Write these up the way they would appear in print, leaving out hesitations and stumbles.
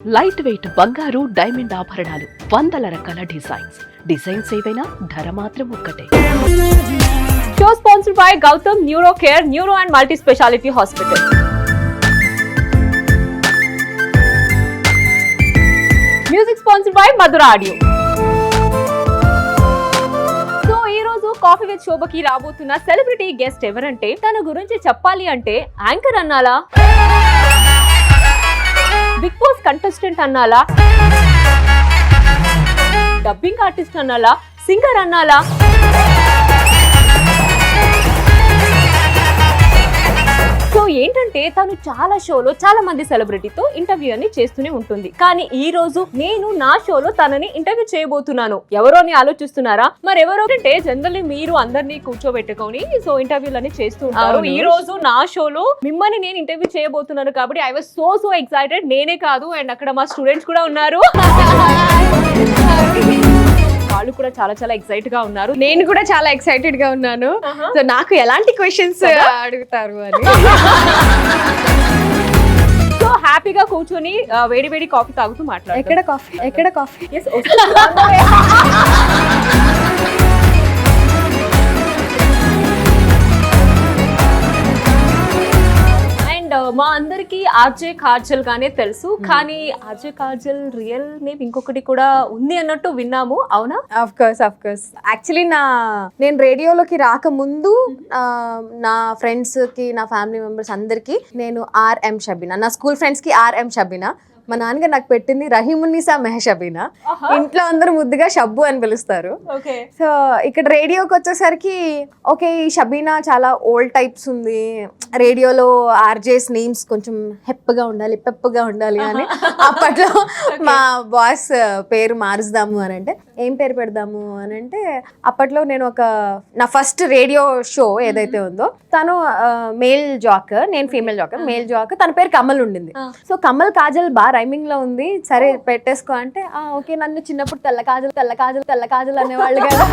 Light weight బంగారు diamond ఆభరణాలు, వందల రకాల డిజైన్స్ ఏవైనా ధర మాత్రం ఒక్కటే. Show sponsored by Gautam neuro care, neuro and multi speciality hospital. Music sponsored by Madhura audio. So ఈ రోజు కాఫీ విత్ శోభకి రాబోతున్న సెలబ్రిటీ గెస్ట్ ఎవరంటే, తన గురించి చెప్పాలి అంటే యాంకర్ అన్నాలా, బిగ్ బాస్ కంటెస్టెంట్ అన్నాలా, డబ్బింగ్ ఆర్టిస్ట్ అన్నాలా, సింగర్ అన్నాలా, సో ఏంటంటే తను చాలా షోలో చాలా మంది సెలబ్రిటీతో ఇంటర్వ్యూ అని చేస్తూనే ఉంటుంది. కానీ ఈ రోజు నేను నా షోలో తనని ఇంటర్వ్యూ చేయబోతున్నాను. ఎవరో అని ఆలోచిస్తున్నారా? మరి ఎవరో అంటే జనరల్లీ మీరు అందరినీ కూర్చోబెట్టుకొని సో ఇంటర్వ్యూలని చేస్తూ ఉంటారు. ఈ రోజు నా షోలో మిమ్మల్ని నేను ఇంటర్వ్యూ చేయబోతున్నాను కాబట్టి ఐ వాజ్ సో ఎక్సైటెడ్. నేనే కాదు అండ్ అక్కడ మా స్టూడెంట్స్ కూడా ఉన్నారు. వాళ్ళు కూడా చాలా ఎక్సైట్ గా ఉన్నారు. నేను కూడా చాలా ఎక్సైటెడ్ గా ఉన్నాను. సో నాకు ఎలాంటి క్వశ్చన్స్ అడుగుతారు అని. సో హ్యాపీగా కూర్చొని వేడి కాఫీ తాగుతూ మాట్లాడు. ఎక్కడ కాఫీ మా అందరికి ఆర్జే కాజల్ గానే తెలుసు. కానీ ఆర్జే కాజల్ రియల్ నేమ్ ఇంకొకటి కూడా ఉంది అన్నట్టు విన్నాము. అవునా? ఆఫ్ కోర్స్ యాక్చువల్లీ నేను రేడియోలోకి రాకముందు నా ఫ్రెండ్స్ కి, నా ఫ్యామిలీ మెంబర్స్ అందరికి నేను ఆర్ఎం షబీనా, నా స్కూల్ ఫ్రెండ్స్ కి ఆర్ఎం షబీనా, మా నాన్నగారు నాకు పెట్టింది రహీమున్నీసా మెహషబీనా. ఇంట్లో అందరూ ముద్దుగా షబ్బు అని పిలుస్తారు. సో ఇక్కడ రేడియోకి వచ్చేసరికి ఓకే, ఈ షబీనా చాలా ఓల్డ్ టైప్స్ ఉంది, రేడియోలో ఆర్జేస్ నేమ్స్ కొంచెం పెప్పగా ఉండాలి అని అప్పట్లో మా బాస్ పేరు మారుస్తాము అని అంటే, ఏం పేరు పెడదాము అని అంటే, అప్పట్లో నేను నా ఫస్ట్ రేడియో షో ఏదైతే ఉందో తను మేల్ జాకర్, నేను ఫీమేల్ జాకర్. మేల్ జాకర్, తన పేరు కమల్ ఉండింది. సో కమల్ కాజల్ బాగా రైమింగ్ లో ఉంది, సరే పెట్టేసుకో అంటే ఓకే. నన్ను చిన్నప్పుడు తెల్ల కాజల్ అనేవాళ్ళు కదా.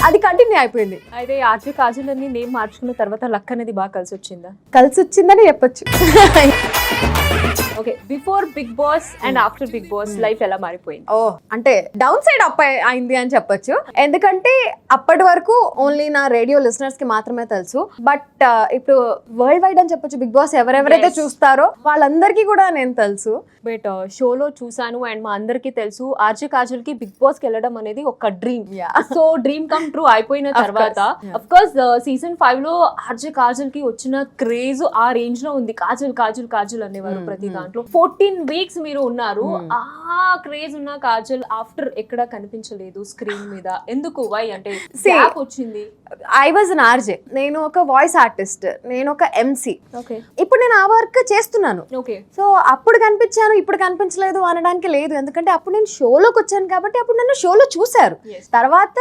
అది కంటిన్యూ అయిపోయింది. అయితే ఆర్జే కాజల్ అని నేమ్ మార్చుకున్న తర్వాత లక్ అనేది బాగా కలిసి వచ్చిందని చెప్పొచ్చు. Okay, before Bigg Boss and after Bigg Boss life ఎలా మారిపోయింది? అంటే డౌన్ సైడ్ అప్ అయింది అని చెప్పొచ్చు. ఎందుకంటే అప్పటి వరకు ఓన్లీ నా రేడియో లిసనర్స్ కి మాత్రమే తెలుసు. బట్ ఇప్పుడు వరల్డ్ వైడ్ అని చెప్పొచ్చు. బిగ్ బాస్ ఎవరెవరైతే చూస్తారో వాళ్ళందరికీ కూడా నేను తెలుసు. బట్ షోలో చూసాను అండ్ మా అందరికీ తెలుసు ఆర్జే కాజల్ కి బిగ్ బాస్ కి వెళ్ళడం అనేది ఒక dream. So dream come true అయిపోయిన తర్వాత అఫ్ కోర్స్ సీజన్ 5 లో ఆర్జే కాజల్ కి వచ్చిన క్రేజ్ ఆ రేంజ్ లో ఉంది. కాజల్ అనేవారు ప్రతి దాంట్లో. 14 వీక్స్ మీరు ఉన్నారు. ఆ క్రేజ్ ఉన్న కాజల్ ఆఫ్టర్ ఎక్కడ కనిపించలేదు స్క్రీన్ మీద. ఎందుకు? వై అంటే గ్యాప్ వచ్చింది. ఐ వాజ్ అన్ ఆర్జే, నేను ఒక వాయిస్ ఆర్టిస్ట్, నేను ఒక ఎంసీ. ఇప్పుడు నేను ఆ వర్క్ చేస్తున్నాను. సో అప్పుడు కనిపించాను, ఇప్పుడు కనిపించలేదు అనడానికి లేదు. ఎందుకంటే అప్పుడు నేను షోలోకి వచ్చాను కాబట్టి అప్పుడు నన్ను షోలో చూశారు. తర్వాత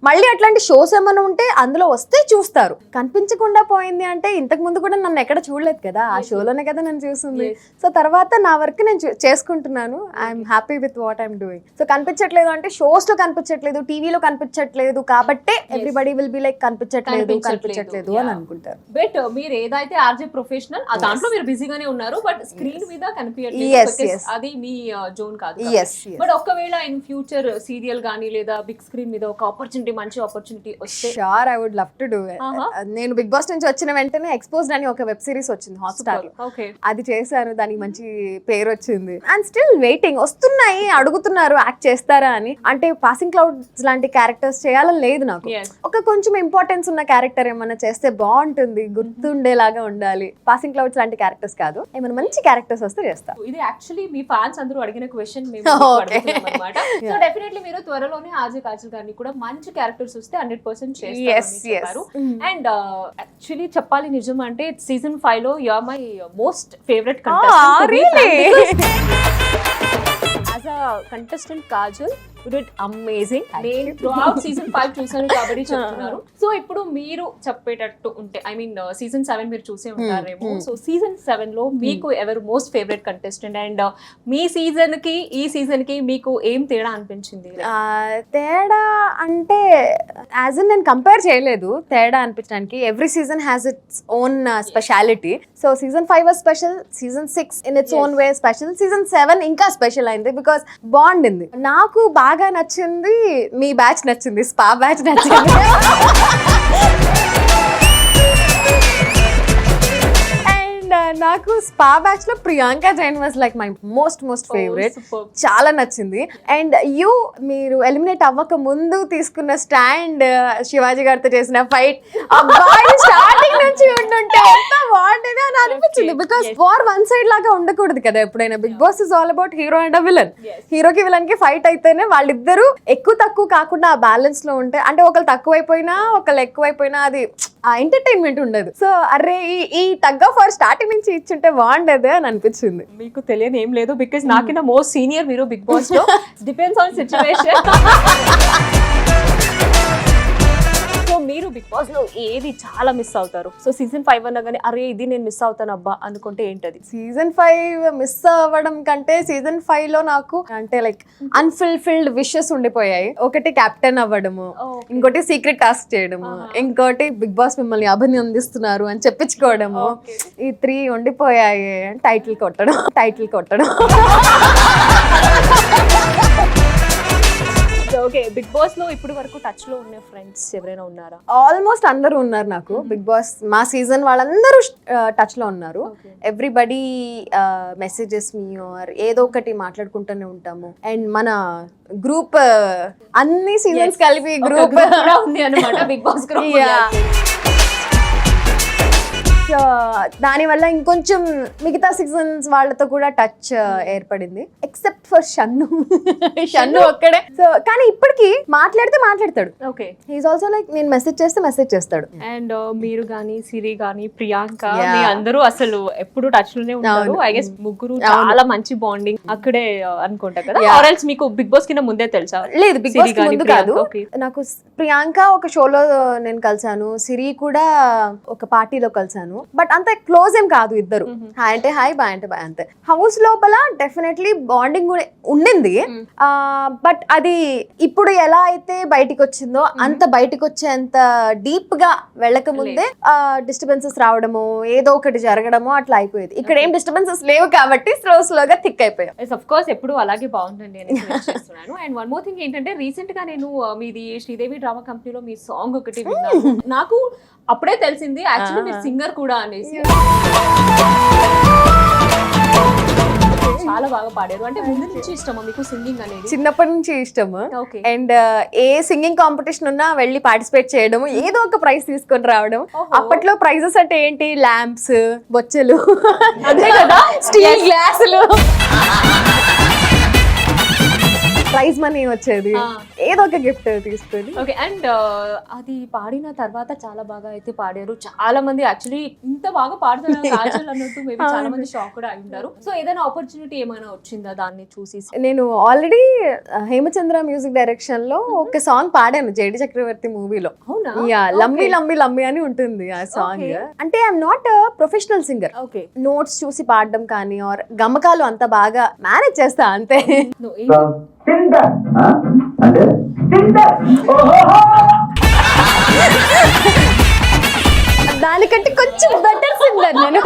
మళ్ళీ అట్లాంటి షోస్ ఏమైనా ఉంటే అందులో వస్తే చూస్తారు. కనిపించకుండా పోయింది అంటే ఇంతకు ముందు కూడా నన్ను ఎక్కడ చూడలేదు కదా, ఆ షోలోనే కదా నన్ను చూస్తుంది. సో తర్వాత నా వర్క్ నేను చేసుకుంటున్నాను. I'm happy with what I'm doing. So కనిపించట్లేదు అంటే షోస్ లో కనిపించట్లేదు, టీవీలో కనిపించట్లేదు కాబట్టి ఎవ్రీబడి విల్ బి లైక్ కనిపించట్లేదు అని అనుకుంటారు. బట్ మీరు ఏదైతే ఆర్జే ప్రొఫెషనల్ ఆ దాంట్లో మీరు బిజీగానే ఉన్నారు. బట్ స్క్రీన్ మీద కనిపించట్లేదు, అది మీ జోన్ కాదు. బట్ ఒకవేళ ఇన్ ఫ్యూచర్ సీరియల్ గానీ లేదా బిగ్ స్క్రీన్ మీద ఒక మంచి ఆపర్చునిటీ వస్తే sure I would love to do it. నేను బిగ్ బాస్ నుంచి వచ్చిన వెంటనే ఎక్స్పోజ్డ్ అని ఒక వెబ్ సిరీస్ వచ్చింది హాట్‌స్టార్ లో. అది చేశాను, దానికి మంచి పేరు వచ్చింది. And still waiting. వస్తున్నాయి, అడుగుతున్నారు యాక్ట్ చేస్తారా అని. అంటే పాసింగ్ క్లౌడ్స్ లాంటి క్యారెక్టర్స్ చేయాలని లేదు నాకు. ఒక కొంచెం ఇంపార్టెన్స్ ఉన్న క్యారెక్టర్ ఏమన్నా చేస్తే బాగుంటుంది, గుర్తుండేలాగా ఉండాలి. పాసింగ్ క్లౌడ్స్ లాంటి క్యారెక్టర్స్ కాదు, ఏమైనా మంచి క్యారెక్టర్స్ వస్తే చేస్తా. ఇది యాక్చువల్లీ మీ ఫ్యాన్స్ అందరూ అడిగిన క్వశ్చన్ మేము అడుగుతున్నాం అన్నమాట. సో డెఫినెట్లీ మీరు త్వరలోనే ఆర్జే కాజల్ గారిని కూడా మంచి క్యారెక్టర్స్ వస్తే 100% చేస్తారు. అండ్ యాక్చువల్లీ చెప్పాలి నిజం అంటే సీజన్ 5 లో you are my most favourite contestant. As a contestant Kajal amazing. నేను సీజన్ 5 చూసాను కాబట్టి చెప్తున్నాను. సో ఇప్పుడు మీరు చెప్పేటట్టు ఉంటే, ఐ మీన్ సీజన్ 7 మీరు చూసే ఉంటారేమో. సో సీజన్ 7 లో మీకు ఎవరు most favourite contestant, and me season కి ఈ సీజన్ కి మీకు ఏం తేడా అనిపించింది? తేడా అంటే యాజ్ ఇన్ నేను కంపేర్ చేయలేదు తేడా అనిపించడానికి. Every season has its own speciality. So season 5 was special, season 6 in its own way special, season 7 ఇంకా స్పెషల్ అయింది బికాస్ బాగుండింది. నాకు బాగా నచ్చింది మీ బ్యాచ్ నచ్చింది, స్పా బ్యాచ్ నచ్చింది. నాకు స్పా బ్యాచ్ లో Priyanka Jain was like my most favourite. చాలా నచ్చింది. అండ్ మీరు ఎలిమినేట్ అవ్వక ముందు తీసుకున్న స్టాండ్, శివాజీ గారితో చేసిన ఫైట్, స్టార్టింగ్ నుంచి ఉండుంటే ఎంత బాగుంటుంది అని అనిపించింది. బికాస్ వార్ వన్ సైడ్ లాగా ఉండకూడదు కదా ఎప్పుడైనా. Bigg Boss is all about hero and a villain. హీరోకి విలన్ కి ఫైట్ అయితేనే వాళ్ళిద్దరూ ఎక్కువ తక్కువ కాకుండా ఆ బ్యాలెన్స్ లో ఉంటే, అంటే ఒకళ్ళు తక్కువైపోయినా ఒకళ్ళు ఎక్కువైపోయినా అది ఆ ఎంటర్టైన్మెంట్ ఉండదు. సో అరే ఈ టగ్ ఆఫ్ వార్ స్టార్టింగ్ నుంచి ఇచ్చుంటే బాగుండేది అని అనిపించింది. మీకు తెలియని ఏం లేదు, బికాస్ నాకిన్న మోస్ట్ సీనియర్ మీరు బిగ్ బాస్ లో. Depends on situation. సో మీరు బిగ్ బాస్ లో ఏది చాలా మిస్ అవుతారు? సో సీజన్ 5 అనగానే అరే ఇది నేను మిస్ అవుతాను అబ్బా అనుకుంటే ఏంటది? సీజన్ 5 మిస్ అవ్వడం కంటే సీజన్ 5 లో నాకు అంటే లైక్ అన్ఫుల్ఫిల్డ్ విషెస్ ఉండిపోయాయి. ఒకటి కెప్టెన్ అవ్వడము, ఇంకోటి సీక్రెట్ టాస్క్ చేయడము, ఇంకోటి బిగ్ బాస్ మిమ్మల్ని అభినందిస్తున్నారు అని చెప్పించుకోవడము. ఈ 3 ఉండిపోయాయి. టైటిల్ కొట్టడం. ఓకే, బిగ్ బాస్ లో ఇప్పుడు వరకు టచ్ లో ఉన్న ఫ్రెండ్స్ ఎవరైనా ఉన్నారా? ఆల్మోస్ట్ అందరూ ఉన్నారు నాకు. బిగ్ బాస్ మా సీజన్ వాళ్ళందరూ టచ్ లో ఉన్నారు. ఎవ్రీబడి మెసేజెస్ మీ ఆర్ ఏదో ఒకటి మాట్లాడుకుంటూనే ఉంటాము. అండ్ మన గ్రూప్ అన్ని సీజన్స్ కలిపి గ్రూప్ ఉంది అన్నమాట బిగ్ బాస్ గ్రూప్. దానివల్ల ఇంకొంచెం మిగతా సీజన్స్ వాళ్ళతో కూడా టచ్ ఏర్పడింది. ఎక్సెప్ట్ ఫర్ షన్ను ఒక్కడే. సో కానీ ఇప్పటికి మాట్లాడతాడు. ఓకే, హీస్ ఆల్సో లైక్ నేను మెసేజ్ చేస్తాడు. అండ్ మీరు గానీ సిరి గానీ ప్రియాంక మీ అందరూ అసలు ఎప్పుడు టచ్ లోనే ఉంటారు. ఐ గెస్ ముగ్గురు చాలా మంచి బాండింగ్ అక్కడే అనుకుంటా కదా. ఆర్ఎల్స్ మీకు బిగ్ బాస్ కింద ముందే తెలుసా? లేదు, బిగ్ బాస్ ముందు కాదు. నాకు ప్రియాంక ఒక షోలో నేను కలిసాను, సిరి కూడా ఒక పార్టీలో కలిసాను. బట్ అంత క్లోజ్ ఏం కాదు ఇద్దరు. హాయ్ అంటే హాయ్, బాయ్ అంటే బాయ్ అంతే. హౌస్ లోపల డెఫినెట్లీ బాండింగ్ ఉండింది. బట్ అది ఇప్పుడు ఎలా అయితే బయటికి వచ్చిందో అంత బయటికి వచ్చేంత డీప్ గా వెళ్ళక ముందే డిస్టర్బెన్సెస్ రావడము, ఏదో ఒకటి జరగడము అట్లా అయిపోయేది. ఇక్కడ ఏం డిస్టర్బెన్సెస్ లేవు కాబట్టి స్లోగా థిక్ అయిపోయాం. ఆఫ్ కోర్స్ ఎప్పుడు అలాగే బాగుంటుంది అని చేస్తున్నాను. అండ్ వన్ మోర్ థింగ్ ఏంటంటే, రీసెంట్ గా నేను మీది శ్రీదేవి డ్రామా కంపెనీలో మీ సాంగ్ ఒకటి విన్నాను. నాకు అప్పుడే తెలిసింది యాక్చువల్లీ మీరు సింగర్ కూడా అనేసి. చాలా బాగా పాడారు. అంటే ముందు నుంచి ఇష్టమా మీకు సింగింగ్ అనేది? చిన్నప్పటి నుంచి ఇష్టము. అండ్ ఏ సింగింగ్ కాంపిటీషన్ ఉన్నా వెళ్ళి పార్టిసిపేట్ చేయడం, ఏదో ఒక ప్రైజ్ తీసుకొని రావడం. అప్పట్లో ప్రైజెస్ అంటే ఏంటి? ల్యాంప్స్, బొచ్చెలు, అంతే కదా, స్టీల్ గ్లాసులు, ప్రైజ్ మనీ వచ్చేది, ఏదో ఒక గిఫ్ట్ తీసుకొని. ఓకే, అండ్ అది పాడిన తర్వాత చాలా బాగా అయితే పాడారు. చాలా మంది యాక్చువల్లీ ఇంత బాగా పాడుతున్నారు కాజల్ అన్నట్టు మేబీ చాలా మంది షాక్ కూడా అయి ఉంటారు. సో ఏదైనా ఆపర్చునిటీ ఏమైనా వచ్చిందా దాన్ని చూసి? నేను ఆల్రెడీ హేమచంద్ర మ్యూజిక్ డైరెక్షన్ లో ఒక సాంగ్ పాడాను జేడి చక్రవర్తి మూవీలో. అవునా? యా, లమ్మి లమ్మి లమ్మి అని ఉంటుంది ఆ సాంగ్. అంటే I'm not professional singer. Okay, notes చూసి పాడడం కానీ ఆర్ గమకాలు అంత బాగా మేనేజ్ చేస్తా అంతే. దానికంటే కొంచెం బెటర్ సింగర్ నేను.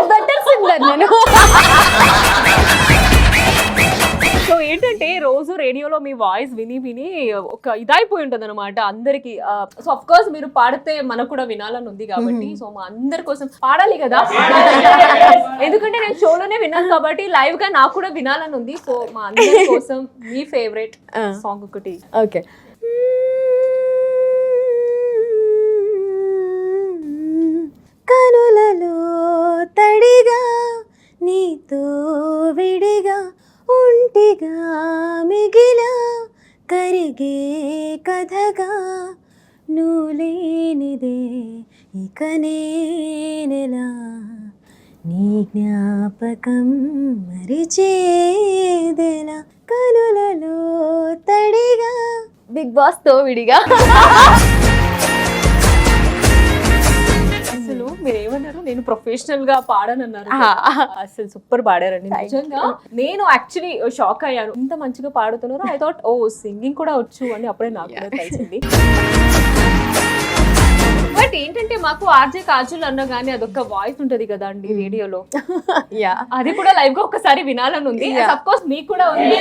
సో ఏంటంటే రోజు రేడియోలో మీ వాయిస్ విని ఒక ఇదైపోయి ఉంటుంది అనమాట అందరికి. సో అఫ్ కోర్స్ మీరు పాడితే మనకు కూడా వినాలని ఉంది కాబట్టి, సో మా అందరి కోసం పాడాలి కదా. ఎందుకంటే నేను షోలోనే విన్నాను కాబట్టి లైవ్ గా నాకు కూడా వినాలని ఉంది. సో మా అందరి కోసం మీ ఫేవరెట్ సాంగ్ ఒకటి. ఓకే, కనులలో తడిగా నీతో విడిగా ఒంటిగా మిగిలా కరిగే కథగా నువ్వులేనిదే ఇక నేనెలా నీ జ్ఞాపకం మరిచేదెలా కనులలో తడిగా బిగ్ బాస్ తో విడిగా. అసలు మీరు ఏమన్నారు, నేను ప్రొఫెషనల్ గా పాడనన్నారు. అసలు సూపర్ పాడారండి నిజంగా. నేను యాక్చువల్లీ షాక్ అయ్యాను, ఇంత మంచిగా పాడుతున్నారు. ఐ థాట్ ఓ సింగింగ్ కూడా వచ్చు అని అప్పుడే నాకు కూడా తెలిసింది. బట్ ఏంటంటే మాకు ఆర్జే కాజల్ అన్న గానీ అదొక వాయిస్ ఉంటది కదా అండి రేడియోలో, అది కూడా లైవ్ గా ఒక్కసారి వినాలని ఉంది. అఫ్ కోర్స్ మీకు కూడా ఉంది.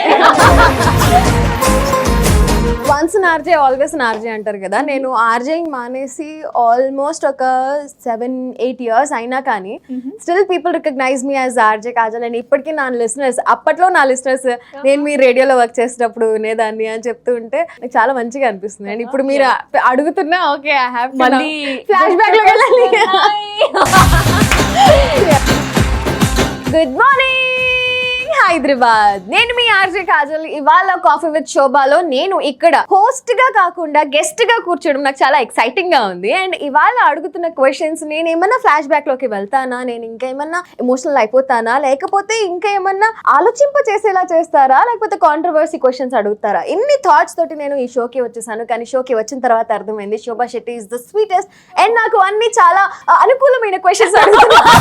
వన్స్ ఆర్జే ఆల్వేస్ ఆర్జే అంటారు కదా. నేను ఆర్జేయింగ్ మానేసి ఆల్మోస్ట్ ఒక 7-8 years అయినా కానీ still people recognise me as RJ Kajal. And ఇప్పటికీ నా లిసనర్స్, అప్పట్లో నా లిసనర్స్ నేను మీ రేడియోలో వర్క్ చేసేటప్పుడు వినేదాన్ని అని చెప్తూ ఉంటే నాకు చాలా మంచిగా అనిపిస్తుంది. అండ్ ఇప్పుడు మీరు అడుగుతున్నా ఓకే ఐ హావ్ మళ్ళీ ఫ్లాష్ బ్యాక్ లో వెళ్ళాలి. గుడ్ మార్నింగ్ హైదరాబాద్, నేను మీ ఆర్జే కాజల్. ఇవాళ కాఫీ విత్ శోభాలో నేను ఇక్కడ హోస్ట్ గా కాకుండా గెస్ట్ గా కూర్చోవడం నాకు చాలా ఎక్సైటింగ్ గా ఉంది. అండ్ ఇవాళ అడుగుతున్న క్వశ్చన్స్ నేను ఏమన్నా ఫ్లాష్ బ్యాక్ లోకి వెళ్తానా, నేను ఇంకా ఏమన్నా ఎమోషనల్ అయిపోతానా, లేకపోతే ఇంకా ఏమన్నా ఆలోచింప చేసేలా చేస్తారా, లేకపోతే కాంట్రవర్సీ క్వశ్చన్స్ అడుగుతారా, ఇన్ని థాట్స్ తోటి నేను ఈ షోకి వచ్చేసాను. కానీ షోకి వచ్చిన తర్వాత అర్థమైంది Shobha Shetty is the sweetest and నాకు అన్ని చాలా అనుకూలమైన క్వశ్చన్స్ అడుగుతున్నారు.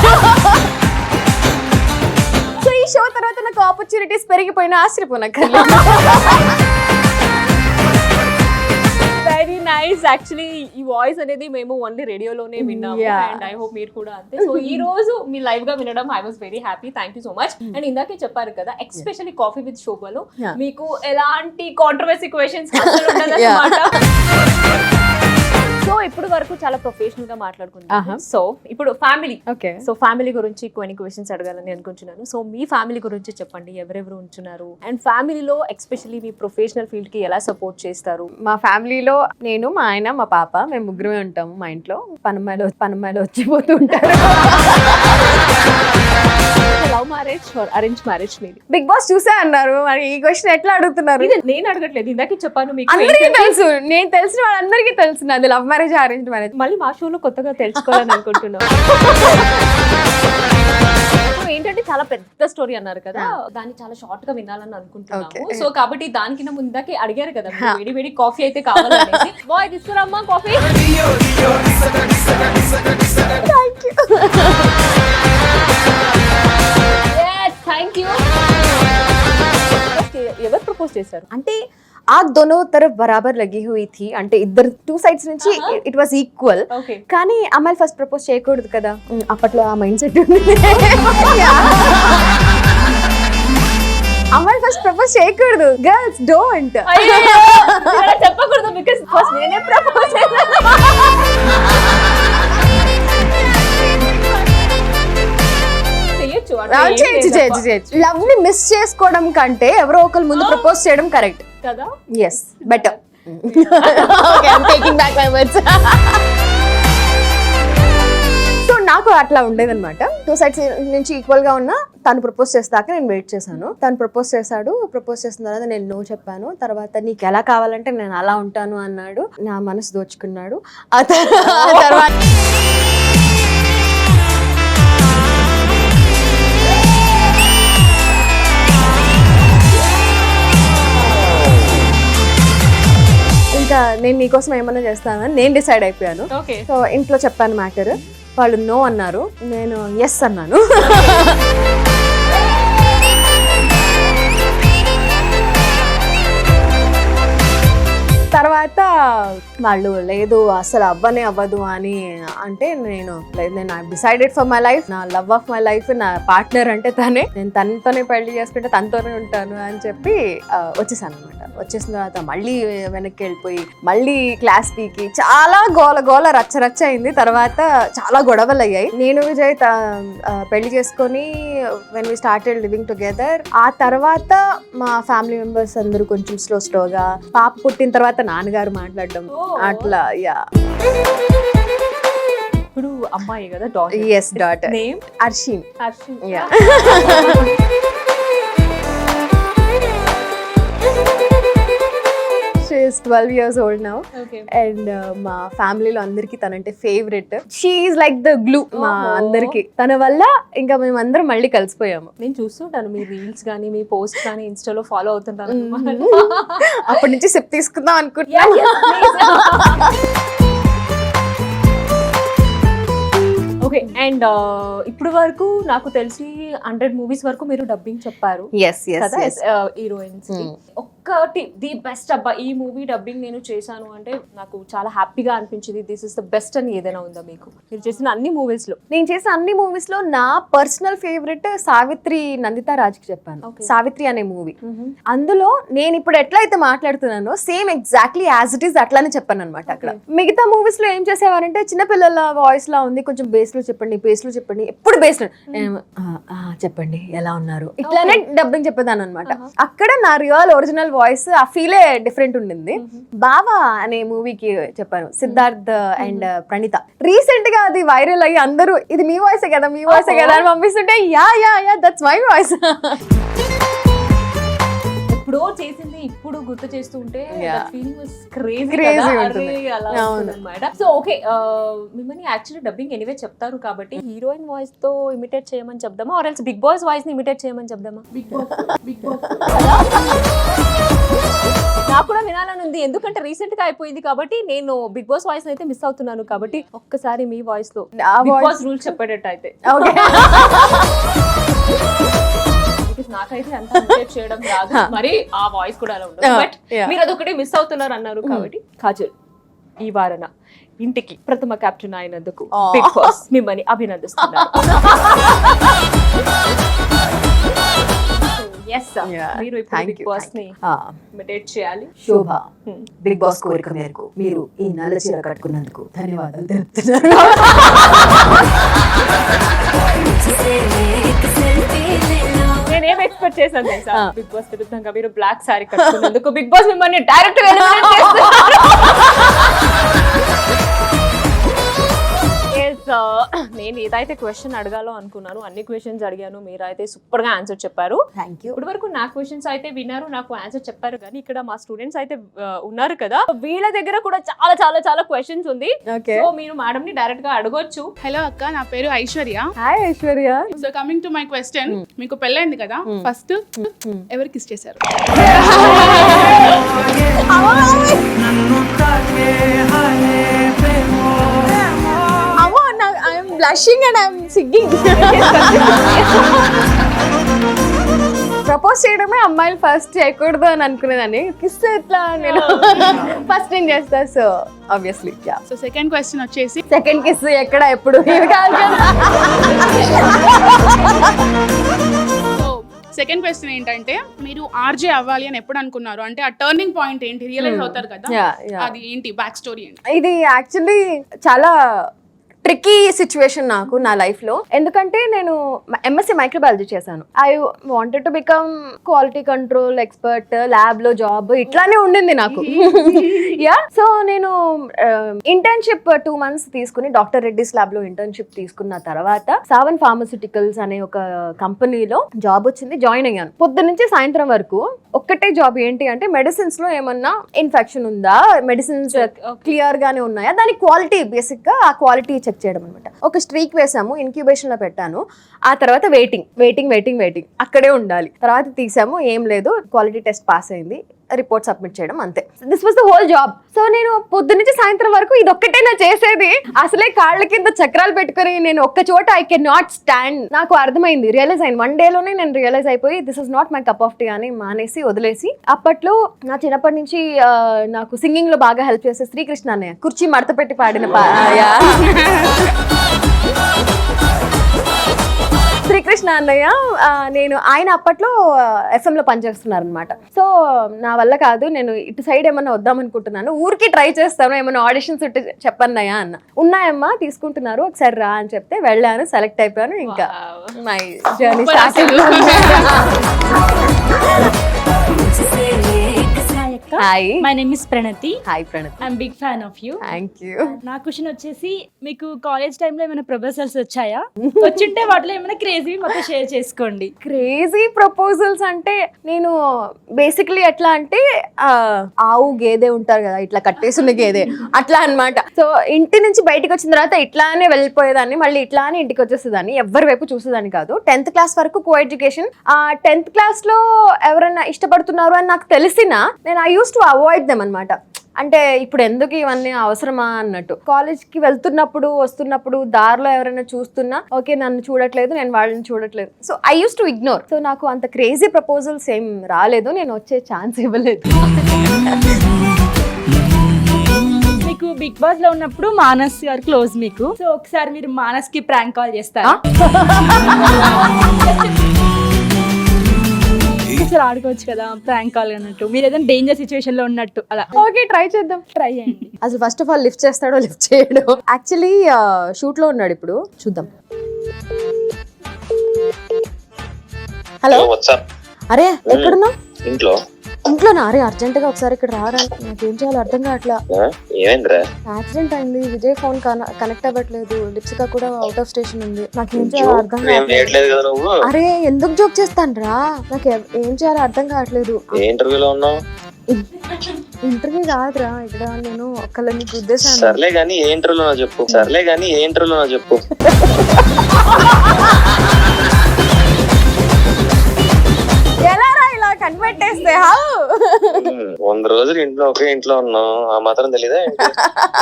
సో ఈ షో తర్వాత నాకు ఆపర్చునిటీస్ పెరిగిపోయినా ఆశ్చర్యపోనక్కర్లేదు. Very nice. యాక్చువల్లీ ఈ వాయిస్ అనేది మేము ఓన్లీ రేడియోలోనే విన్నాము అండ్ ఐ హోప్ మీరు కూడా అంతే. సో ఈ రోజు మీ లైవ్ గా వినడం I was very happy. Thank you so much. And ఇందాకే చెప్పారు కదా, ఎస్పెషల్లీ కాఫీ విత్ శోభలో మీకు ఎలాంటి కాంట్రవర్సీ క్వశ్చన్స్ ఉండదన్నమాట. సో ఇప్పుడు వరకు చాలా ప్రొఫెషనల్ గా మాట్లాడుకుంటాం. సో ఇప్పుడు ఫ్యామిలీ, సో ఫ్యామిలీ గురించి కొన్ని క్వశ్చన్స్ అడగాలని అనుకుంటున్నాను. సో మీ ఫ్యామిలీ గురించి చెప్పండి, ఎవరెవరు ఉంటున్నారు అండ్ ఫ్యామిలీలో ఎస్పెషల్లీ మీ ప్రొఫెషనల్ ఫీల్డ్ కి ఎలా సపోర్ట్ చేస్తారు? మా ఫ్యామిలీలో నేను, మా ఆయన, మా పాప, మేము ముగ్గురమే ఉంటాము. మా ఇంట్లో పనమ్మాయిలు వచ్చిపోతూ ఉంటారు. Love marriage or arrange marriage మీది? బిగ్ బాస్ చూసే అన్నారు, మరి ఈ క్వశ్చన్ ఎట్లా అడుగుతున్నారు? ఇది నేను అడగట్లేదు, ఇందాకే చెప్పాను మీకు. అందరికీ తెలుసు, నేను తెలిసిన వాళ్ళందరికీ తెలుసు అది లవ్ మ్యారేజ్ అరేంజ్ మ్యారేజ్. మళ్ళీ మా షోలో కొత్తగా తెలుసుకోవాలని అనుకుంటున్నాను. ఏంటంటే చాలా పెద్ద స్టోరీ అన్నారు కదా, దాన్ని చాలా షార్ట్ గా వినాలని అనుకుంటున్నాము. సో కాబట్టి దానికిన్న ముందాకే అడిగారు కదా, వేడి వేడి కాఫీ అయితే కావాలనేసి. బాయ్ తీసుకురమ్మా కాఫీ. Thank you. ఎవరు ప్రపోజ్ చేశారు? అంటే ఆగ్ దోనో తరఫ్ బరాబర్ లగి హుయి థీ, అంటే ఇద్దరు టూ సైడ్స్ నుంచి ఇట్ వాస్ ఈక్వల్. కానీ అమ్మాయిలు ఫస్ట్ ప్రపోజ్ చేయకూడదు కదా, అప్పట్లో ఆ మైండ్ సెట్ ఉంది. అమ్మాయిలు ఫస్ట్ ప్రపోజ్ చేయకూడదు, గర్ల్స్ డోంట్. చెప్పకూడదు బికాస్ ఫస్ట్ నేనే ప్రపోజ్ చేశాను. లవ్ ని మిస్ చేసుకోవడం కంటే ఎవరో ఒకరు ముందు ప్రపోజ్ చేయడం కరెక్ట్ కదా. Yes better. Okay I am taking back my words. So నాకు అట్లా ఉండేదన్నమాట. టూ సైడ్స్ నుంచి ఈక్వల్ గా ఉన్నా తను ప్రపోజ్ చేస్తాక నేను వెయిట్ చేశాను. తను ప్రపోజ్ చేశాడు. ప్రపోజ్ చేసిన తర్వాత నేను నో చెప్పాను. తర్వాత నీకు ఎలా కావాలంటే నేను అలా ఉంటాను అన్నాడు. నా మనసు దోచుకున్నాడు. ఆ తర్వాత ఇంకా నేను నీకోసం ఏమన్నా చేస్తానని నేను డిసైడ్ అయిపోయాను. సో ఇంట్లో చెప్పాను మ్యాటర్. వాళ్ళు నో అన్నారు, నేను ఎస్ అన్నాను. తర్వాత వాళ్ళు లేదు అసలు అవ్వనే అవ్వదు అని అంటే నేను I decided for my life, నా లవ్ ఆఫ్ మై లైఫ్, నా పార్ట్నర్ అంటే తనే, నేను తనతోనే పెళ్లి చేసుకుంటే తనతోనే ఉంటాను అని చెప్పి వచ్చేసాను అనమాట. వచ్చేసిన తర్వాత మళ్ళీ వెనక్కి వెళ్ళిపోయి మళ్ళీ క్లాస్ పీకి చాలా గోల రచ్చ అయింది. తర్వాత చాలా గొడవలు అయ్యాయి. నేను విజయ్ పెళ్లి చేసుకొని when we started living together. ఆ తర్వాత మా ఫ్యామిలీ మెంబర్స్ అందరూ కొంచెం స్లోగా, పాప పుట్టిన తర్వాత నాన్నగారు మాట్లాడడం అట్లా. యా ఇప్పుడు అమ్మాయి కదా, daughter. yes daughter name Arshin. Yeah. She is 12 years old now. Okay and మా ఫ్యామిలీలో అందరికి తనంటే favourite. She's like the glue మా అందరికి. తన వల్ల ఇంకా మేము అందరం మళ్ళీ కలిసిపోయాము. నేను చూస్తుంటాను మీ రీల్స్ కానీ మీ పోస్ట్ కానీ ఇన్స్టాలో ఫాలో అవుతుంటాను. అప్పటి నుంచి సెప్ తీసుకుందాం అనుకుంటున్నా. ఓకే అండ్ ఇప్పుడు వరకు నాకు తెలిసి 100 మూవీస్ వరకు మీరు డబ్బింగ్ చెప్పారు కదా హీరోయిన్స్. ఒక్కటి ది బెస్ట్ అబ్బా ఈ మూవీ డబ్బింగ్ నేను చేశాను అంటే నాకు చాలా హ్యాపీగా అనిపించింది, దిస్ ఇస్ ద బెస్ట్ అని ఏదైనా ఉందా మీకు మీరు చేసిన అన్ని మూవీస్ లో? నేను చేసిన అన్ని మూవీస్ లో నా పర్సనల్ ఫేవరెట్ సావిత్రి నందితా రాజ్కి చెప్పాను. సావిత్రి అనే మూవీ. అందులో నేను ఇప్పుడు ఎట్లయితే మాట్లాడుతున్నానో same exactly as it is అట్లానే చెప్పాను అనమాట. అక్కడ మిగతా మూవీస్ లో ఏం చేసేవారంటే చిన్నపిల్లల వాయిస్ లా ఉంది, కొంచెం బేస్ లో చెప్పండి, బేస్ లో చెప్పండి, ఎప్పుడు బేస్ లో చెప్పండి ఎలా ఉన్నారు ఇట్లానే డబ్బింగ్ చెప్పేదాను అనమాట. అక్కడ నా రియల్ ఒరిజినల్ వాయిస్ ఆ ఫీలే డిఫరెంట్ ఉండింది. బావా అనే మూవీకి చెప్పాను, సిద్ధార్థ్ అండ్ ప్రణీత. రీసెంట్ గా అది వైరల్ అయ్యి అందరూ ఇది మీ వాయిసే కదా, మీ వాయిసే కదా అని పంపిస్తుంటే yeah yeah yeah that's my voice. ఎప్పుడో చేసింది ఇప్పుడు గుర్తు చేస్తూ ఉంటే ఫీలింగ్ వాస్ Crazy క్రేజీ ఉంటుంది. అన్నమాట. సో ఓకే మిమ్మల్ని యాక్చువల్లీ డబ్బింగ్ ఎనీవే చెప్తారు కాబట్టి హీరోయిన్ వాయిస్ తో ఇమిటేట్ చేయమని చెప్దామా or else big boss voice ని ఇమిటేట్ చేయమని చెప్దామా? బిగ్ బాస్ నాకు కూడా వినాలని ఉంది, ఎందుకంటే రీసెంట్ గా అయిపోయింది కాబట్టి నేను బిగ్ బాస్ వాయిస్ అయితే మిస్ అవుతున్నాను. కాబట్టి ఒక్కసారి మీ వాయిస్ లో బిగ్ బాస్ రూల్స్ చెప్పేటట్టు అయితే. నాకైతే అంత ఇమిటేట్ చేయడం రాదు, మరి ఆ వాయిస్ కూడా అలా ఉండదు. బట్ మీరు అదొకటి మిస్ అవుతున్నారు అన్నారు కాబట్టి కాజల్ ఈ వారన ఇంటికి ప్రథమ కెప్టెన్ అయినందుకు బిగ్ బాస్ మిమ్మల్ని అభినందిస్తున్నారు. Yes, sir. మీరు ఇప్పుడు బిగ్ బాస్ ని ఇమిటేట్ చేయాలి. శోభ బిగ్ బాస్ కోరిక మేరకు మీరు ఈ నల్ల చీర కట్టుకున్నందుకు ధన్యవాదాలు తెలుపుతున్నారు. నేనేం ఎక్స్పెక్ట్ చేశాను తెలుసా, బిగ్ బాస్ విరుద్ధంగా మీరు బ్లాక్ సారీ కట్టుకున్నందుకు బిగ్ బాస్ మిమ్మల్ని డైరెక్ట్ గా నేను ఏదైతే క్వశ్చన్ అడగాలో అనుకున్నాను అన్ని క్వశ్చన్స్ అడిగాను, మీరైతే సూపర్ గా ఆన్సర్ చెప్పారు. Thank you. ఇప్పటి వరకు నా క్వశ్చన్స్ అయితే విన్నారు, నాకు ఆన్సర్ చెప్పారు. కానీ ఇక్కడ మా స్టూడెంట్స్ అయితే ఉన్నారు కదా, వీళ్ళ దగ్గర కూడా చాలా చాలా చాలా క్వశ్చన్స్ ఉంది. సో మీరు మేడం ని డైరెక్ట్ గా అడగొచ్చు. హలో అక్క, నా పేరు Aishwarya. Hi Aishwarya. So coming to my question, మీకు పెళ్ళైంది కదా, ఫస్ట్ ఎవరు కిస్ చేశారు? I'm blushing and I'm singing. Propose చేయడమే అమ్మాయిలు ఫస్ట్ చేయకూడదు అని అనుకునేదాన్ని. కిస్ ఎట్లా నేను ఫస్ట్ నేను చేస్తా. So obviously so second question వచ్చేసి, సెకండ్ కిస్ ఎక్కడ ఎప్పుడు ఇది కాదు కదా. సో సెకండ్ క్వశ్చన్ ఏంటంటే, మీరు ఆర్జే అవ్వాలి అని ఎప్పుడు అనుకున్నారు? అంటే ఆ టర్నింగ్ పాయింట్ ఏంటి, రియలైజ్ అవుతారు కదా, అది ఏంటి, బ్యాక్ స్టోరీ ఏంటి? ఇది యాక్చువల్లీ చాలా ట్రిక్కీ సిచ్యువేషన్ నాకు నా లైఫ్ లో. ఎందుకంటే నేను ఎంఎస్సీ మైక్రోబయాలజీ చేశాను. I wanted to become quality control expert, lab లో జాబ్ ఇట్లానే ఉండింది నాకు. యా సో నేను ఇంటర్న్షిప్ 2 months తీసుకుని డాక్టర్ రెడ్డిస్ ల్యాబ్ లో ఇంటర్న్షిప్ తీసుకున్న తర్వాత సావన్ ఫార్మస్యూటికల్స్ అనే ఒక కంపెనీలో జాబ్ వచ్చింది. జాయిన్ అయ్యాను. పొద్దు నుంచి సాయంత్రం వరకు ఒక్కటే జాబ్. ఏంటి అంటే మెడిసిన్స్ లో ఏమన్నా ఇన్ఫెక్షన్ ఉందా, మెడిసిన్స్ క్లియర్ గానే ఉన్నాయా, దాని క్వాలిటీ బేసిక్ గా ఆ క్వాలిటీ చెక్ చేయడం అనమాట. ఒక స్ట్రీక్ వేసాము, ఇన్క్యుబేషన్ లో పెట్టాను. ఆ తర్వాత వెయిటింగ్ అక్కడే ఉండాలి. తర్వాత తీసాము, ఏం లేదు, క్వాలిటీ టెస్ట్ పాస్ అయింది, రిపోర్ట్ సబ్మిట్ చేయడం, అంతే. This was the whole job. So నేను పొద్దు నుంచి సాయంత్రం వరకు ఇది ఒక్కటే నా చేసేది. అసలే కాళ్ళ కింద చక్రాలు పెట్టుకుని నేను ఒక్క చోట ఐ కెన్ నాట్ స్టాండ్. నాకు అర్థమైంది, రియలైజ్ అయింది 1 dayలోనే నేను రియలైజ్ అయిపోయి this is not my cup of tea అని మానేసి వదిలేసి. అప్పట్లో నా చిన్నప్పటి నుంచి నాకు సింగింగ్ లో బాగా హెల్ప్ చేసే శ్రీకృష్ణ అన్నయ్య కుర్చీ మడత పెట్టి పాడిన శ్రీకృష్ణ అన్నయ్య, నేను ఆయన అప్పట్లో FM లో పనిచేస్తున్నారు అనమాట. సో నా వల్ల కాదు, నేను ఇటు సైడ్ ఏమన్నా వద్దామనుకుంటున్నాను, ఊరికి ట్రై చేస్తాను, ఏమన్నా ఆడిషన్స్ ఉంటే చెప్పన్నయ్యా అన్న. ఉన్నాయమ్మా తీసుకుంటున్నారు, ఒకసారి రా అని చెప్తే వెళ్ళాను, సెలెక్ట్ అయిపోయాను. ఇంకా my journey start. Hi my name is Pranathi. Hi Pranathi. I'm big fan of you. Thank you. నా క్వశ్చన్ వచ్చేసి, మీకు కాలేజ్ టైంలో ఏమైనా ప్రపోజల్స్ వచ్చాయా? వచ్చింటే వాటిలో ఏమైనా క్రేజీ మొత్తం షేర్ చేసుకోండి. క్రేజీ ప్రపోజల్స్ అంటే నేను బేసిక్లీ ఎట్లా అంటే ఆవు గేదె ఉంటారు కదా, ఇట్లా కట్టేసిన గేదె అట్లా అన్నమాట. సో ఇంటి నుంచి బయటకు వచ్చిన తర్వాత ఇట్లానే వెళ్ళిపోయేదాన్ని, మళ్ళీ ఇట్లానే ఇంటికి వచ్చేసేదాన్ని, ఎవరి వైపు చూసేదాన్ని కాదు. 10th క్లాస్ వరకు కో ఎడ్యుకేషన్. 10th క్లాస్ లో ఎవరైనా ఇష్టపడుతున్నారు అని నాకు తెలిసినా నేను I use to avoid them అనమాట. అంటే ఇప్పుడు ఎందుకు ఇవన్నీ అవసరమా అన్నట్టు. కాలేజ్కి వెళ్తున్నప్పుడు వస్తున్నప్పుడు దారిలో ఎవరైనా చూస్తున్నా ఓకే నన్ను చూడట్లేదు, నేను వాళ్ళని చూడట్లేదు, so I use to ignore. So నాకు అంత క్రేజీ ప్రపోజల్స్ ఏం రాలేదు, నేను వచ్చే ఛాన్స్ ఇవ్వలేదు. మీకు బిగ్ బాస్ లో ఉన్నప్పుడు మానస్ గారు క్లోజ్ మీకు. సో ఒకసారి మీరు మానస్ కి ప్రాంక్ కాల్ చేస్తారా? ఒకసారి ఆడుకోవచ్చు కదా ప్రాంక్ కాల్ అన్నట్టు, మీరు ఏదైనా డేంజర్ సిచ్యువేషన్ లో ఉన్నట్టు అలా. ఓకే ట్రై చేద్దాం. ట్రై చేయండి. అసలు ఫస్ట్ ఆఫ్ ఆల్ లిఫ్ట్ చేస్తాడో లిఫ్ట్ చేయడో. యాక్చువల్లీ షూట్ లో ఉన్నాడు, ఇప్పుడు చూద్దాం. హలో, అరే ఎక్కడున్నావు? ఇంట్లోనా? అరే అర్జెంట్ గా ఒకసారి ఇక్కడ రారా, నాకేం చేయాలో అర్థం కావట్లా. యాక్సిడెంట్ అయింది, విజయ్ ఫోన్ కనెక్ట్ అవ్వట్లేదు, లిప్సికా కూడా అవుట్ ఆఫ్ స్టేషన్ ఉంది, నాకేం చేయాలో అర్థం కావట్లేదు. అరే ఎందుకు జోక్ చేస్తాను రా, నాకు ఏం చేయాలో అర్థం కావట్లేదు. ఇంటర్వ్యూలో ఉన్నావు? ఇంటర్వ్యూ కాదురా, ఇక్కడ నేను ఒకళ్ళని గుద్దేశాను. సర్లే గానీ ఏ ఇంటర్వ్యూలో చెప్పు. ఎలా రా ఇలా కనిపెట్టేస్తే? 100 రోజులు ఒకే ఇంట్లో ఉన్నావు, ఆ మాత్రం తెలీదా?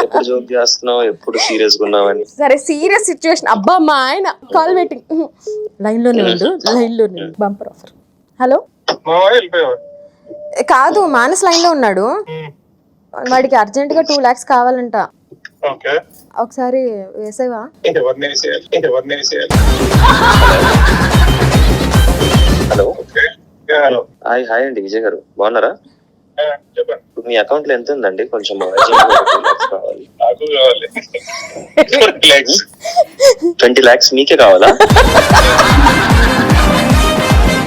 ఎప్పుడు జోక్ చేస్తున్నావు, ఎప్పుడు సీరియస్ గా ఉన్నావని. సరే సీరియస్ సిచ్యువేషన్. అబ్బా మా ఆయన కాల్ వెయిటింగ్, లైన్ లోనే ఉండు, లైన్ లోనే. Bumper offer. హలో, కాదు మానస్ లైన్ లో ఉన్నాడు, వాడికి అర్జెంట్ గా 2 lakhs కావాలంట. ఒకసారి వేసేవా? హలో, హాయ్ అండి, విజయ్ గారు బాగున్నారా? మీ అకౌంట్ లో ఎంత ఉందండి? కొంచెం 20 lakhs మీకే కావాలా?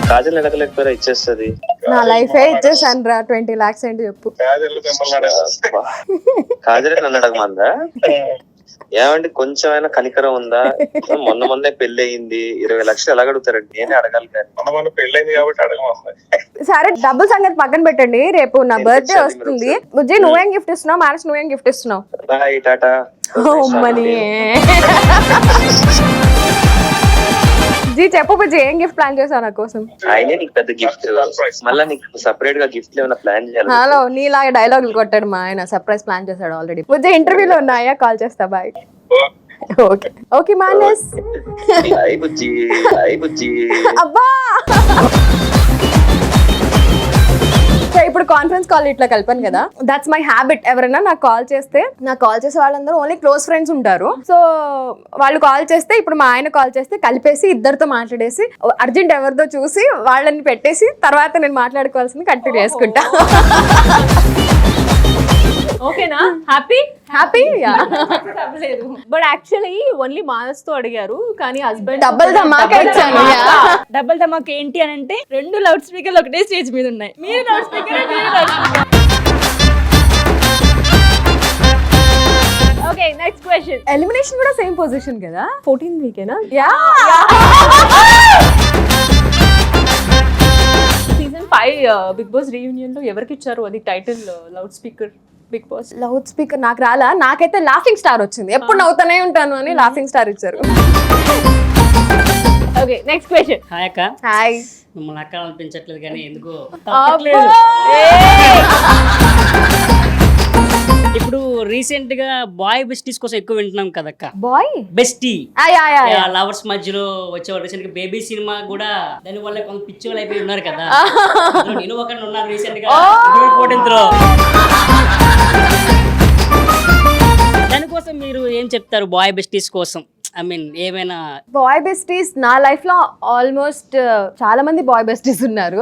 కాజల్ అడగలేకపోయారా? ఇచ్చేస్తుంది. నా లైఫ్ ఇచ్చేసాను రా, 20 lakhs ఏంటి చెప్పు. కాజల్ నన్ను అడగమందా? ఏమండి కొంచెమైనా కనికరం ఉందా? మొన్నే పెళ్లి అయింది, 20 లక్షలు ఎలా అడుగుతారండి? నేనే అడగాలి కానీ మొన్న పెళ్లి కాబట్టి అడగమని. సరే డబ్బుల సంగతి పక్కన పెట్టండి, రేపు నా బర్త్డే వస్తుంది. బుజ్జి నువ్వేం గిఫ్ట్ ఇస్తున్నావు? మానస్ నువ్వేం గిఫ్ట్ ఇస్తున్నావు? బాయ్ టాటా. మనీ జీ చెప్పు బుజ్జి, ఏం గిఫ్ట్ ప్లాన్ చేసావు నా కోసం? ఆయనే నీకు పెద్ద గిఫ్ట్, మళ్ళీ నీకు సపరేట్ గా గిఫ్ట్ ఏమైనా ప్లాన్ చేయాలి? హలో, నీలాగా డైలాగులు కొట్టాడు మా ఆయన, సర్ప్రైజ్ ప్లాన్ చేశాడు ఆల్రెడీ. బుజ్జి ఇంటర్వ్యూలో ఉన్నాయా? కాల్ చేస్తా, బాయ్. Okay okay Manas. అబ్బా సో ఇప్పుడు కాన్ఫరెన్స్ కాల్ ఇట్లా కలిపాను కదా, దట్స్ మై హ్యాబిట్. ఎవరైనా నాకు కాల్ చేస్తే, నాకు కాల్ చేసే వాళ్ళందరూ ఓన్లీ క్లోజ్ ఫ్రెండ్స్ ఉంటారు. సో వాళ్ళు కాల్ చేస్తే, ఇప్పుడు మా ఆయన కాల్ చేస్తే కలిపేసి ఇద్దరితో మాట్లాడేసి అర్జెంట్ ఎవరితో చూసి వాళ్ళని పెట్టేసి తర్వాత నేను మాట్లాడుకోవాల్సింది కంటిన్యూ చేసుకుంటా. ఓకేనా? Happy happy. But actually only Manas తో అడిగారు, కానీ హస్బెండ్ డబుల్ ధమాకా ఇచ్చాను. డబుల్ ధమాక్ ఏంటి అని అంటే, 2 లౌడ్ స్పీకర్లు ఒకటే స్టేజ్ మీద ఉన్నాయి, మీరు loud speaker. Okay next question. Elimination కూడా సేమ్ పొజిషన్ కదా, 14th వీకేనా? సీజన్ 5 బిగ్ బాస్ రీయూనియన్ లో ఎవరికి ఇచ్చారు అది title? Loud speaker big boss. Loud speaker నాకు రాలా, నాకైతే లాఫింగ్ స్టార్ వచ్చింది, ఎప్పుడు నవ్వుతానే ఉంటాను అని లాఫింగ్ స్టార్ ఇచ్చారు. Okay next question. హాయ్ అక్క. హాయ్. మిమ్మల్ని అక్క అనిపించట్లేదు కానీ ఎందుకో ఇప్పుడు రీసెంట్ గా బాయ్ బెస్టీస్ కోసం ఎక్కువ వింటున్నాం కదక్క. బాయ్ బెస్టీ యా లవర్స్ మధ్యలో వచ్చేవాళ్ళు. రీసెంట్ గా బేబీ సినిమా కూడా దాని వల్ల కొంత పిచ్చి వాళ్ళు అయిపోయి ఉన్నారు కదా. నేను ఒక ఉన్నాను రీసెంట్ గా 14th లో. దానికోసం మీరు ఏం చెప్తారు బాయ్ బెస్టీస్ కోసం? ఐ మీన్ ఏమైనా బాయ్ బెస్టీస్ నా లైఫ్ లో ఆల్మోస్ట్ చాలా మంది బాయ్ బెస్టీస్ ఉన్నారు.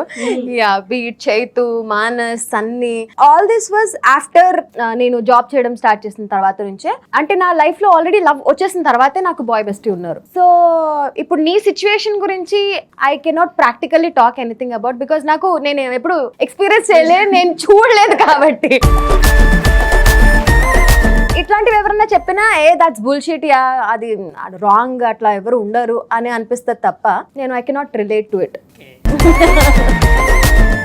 Beat Chaitu, Manas, Sunny, all this was after నేను జాబ్ చేయడం స్టార్ట్ చేసిన తర్వాత నుంచే. అంటే నా లైఫ్ లో ఆల్రెడీ లవ్ వచ్చేసిన తర్వాతే నాకు బాయ్ బెస్టీ ఉన్నారు. సో ఇప్పుడు నీ సిచ్యువేషన్ గురించి I cannot practically talk anything about, because నేను ఎప్పుడు ఎక్స్పీరియన్స్ చేయలేదు, నేను చూడలేదు కాబట్టి. ఇట్లాంటివి ఎవరన్నా చెప్పినా దట్స్ బుల్షిట్, అది రాంగ్, అట్లా ఎవరు ఉండరు అని అనిపిస్తుంది తప్ప నేను I cannot relate to it.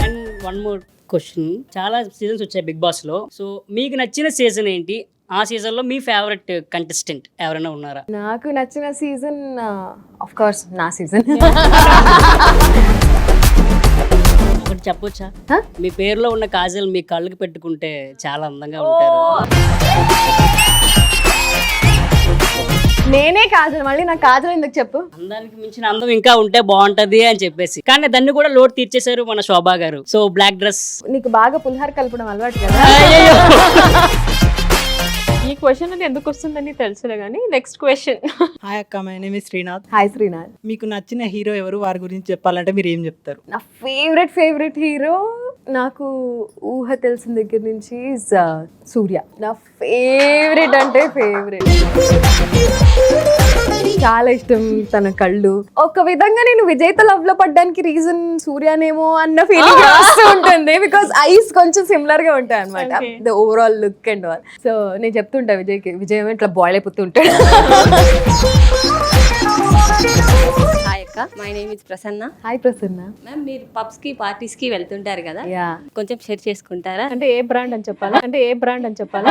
And one more question, చాలా సీజన్స్ వచ్చాయి బిగ్ బాస్ లో. సో మీకు నచ్చిన సీజన్ ఏంటి? ఆ సీజన్ లో మీ ఫేవరెట్ కంటెస్టెంట్ ఎవరైనా ఉన్నారా? నాకు నచ్చిన సీజన్ ఆఫ్ కోర్స్ నా సీజన్. ఒకటి చెప్పొచ్చా? మీ పేరులో ఉన్న కాజల్ మీ కళ్ళకి పెట్టుకుంటే చాలా అందంగా ఉంటారు. నేనే కాజల్, మళ్ళీ నాకు కాజల్ ఎందుకు చెప్పు? అందానికి మించిన అందం ఇంకా ఉంటే బాగుంటది అని చెప్పేసి, కానీ దాన్ని కూడా లోటు తీర్చేశారు మన శోభా గారు. So black dress. నీకు బాగా పులిహార కలపడం అలవాటు కదా. ఈ క్వశ్చన్ అది ఎందుకు వస్తుందని తెలుసులే కానీ నెక్స్ట్ క్వశ్చన్. హాయ్ అక్క, my name is Srinath. Hi Srinath. మీకు నచ్చిన హీరో ఎవరు? వారి గురించి చెప్పాలంటే మీరు ఏం చెప్తారు? నా ఫేవరెట్ హీరో నాకు ఊహ తెలిసిన దగ్గర నుంచి సూర్య. నా ఫేవరెట్ అంటే ఫేవరెట్, చాలా ఇష్టం తన కళ్ళు. ఒక విధంగా నేను విజయ్తో లవ్ లో పడ్డానికి రీజన్ సూర్యనేమో అన్న ఫీలింగ్ వస్తూ ఉంటుంది, బికాస్ ఐస్ కొంచెం సిమిలర్ గా ఉంటాయి అనమాట, the overall look and all. So నేను చెప్తుంటా విజయ్ ఏమో ఇట్లా బాయిల్ అయిపోతూ ఉంటాడు. హాయ్ అక్క, my name is Prasanna. Hi Prasanna. Ma'am, మీరు పబ్స్ కి పార్టీస్ కి వెళ్తుంటారు కదా, యా. కొంచెం షేర్ చేసుకుంటారా? అంటే ఏ బ్రాండ్ అని చెప్పాలా?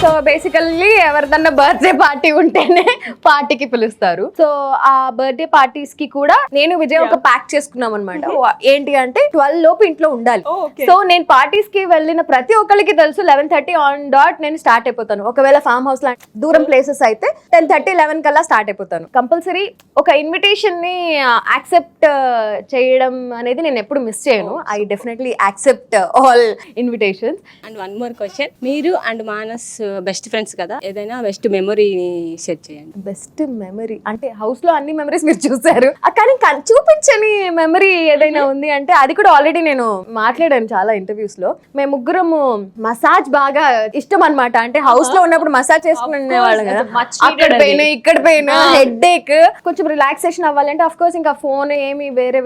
సో బేసికల్లీ ఎవరిదన్నా బర్త్డే పార్టీ ఉంటేనే పార్టీకి పిలుస్తారు. సో ఆ బర్త్డే పార్టీస్ కి కూడా నేను విజయ్ ఒక ప్యాక్ చేసుకున్నాం అనమాట. ఏంటి అంటే 12 లోపు ఇంట్లో ఉండాలి. సో నేను పార్టీస్ కి వెళ్ళిన ప్రతి ఒక్కరికి తెలుసు 11:30 ఆన్ డాట్ నేను స్టార్ట్ అయిపోతాను. ఒకవేళ ఫామ్ హౌస్ లాంటి దూరం ప్లేసెస్ అయితే 10:30, 11 కల్లా స్టార్ట్ అయిపోతాను. కంపల్సరీ ఒక ఇన్విటేషన్ ని యాక్సెప్ట్ చేయడం అనేది నేను ఎప్పుడు మిస్ చేయను. I definitely accept all invitations. And one more question, మీరు అండ్ మానస్ బెస్ట్ ఫ్రెండ్స్ కదా, ఏదైనా బెస్ట్ మెమొరీని షేర్ చేయండి. బెస్ట్ మెమరీ అంటే హౌస్ లో అన్ని మెమరీస్ మీరు చూసారు, కానీ చూపించని మెమరీ ఏదైనా ఉంది అంటే అది కూడా ఆల్రెడీ నేను మాట్లాడాను చాలా ఇంటర్వ్యూస్ లో. మేము ముగ్గురము మసాజ్ బాగా ఇష్టం అన్నమాట. అంటే హౌస్ లో ఉన్నప్పుడు మసాజ్ చేసుకునే వాళ్ళం కదా, అక్కడ పెయిన్ ఇక్కడ పెయిన్ హెడ్ ఏక్, కొంచెం రిలాక్సేషన్ అవ్వాలంటే అఫ్ కోర్స్ ఇంకా ఫోన్ ఏమి వేరే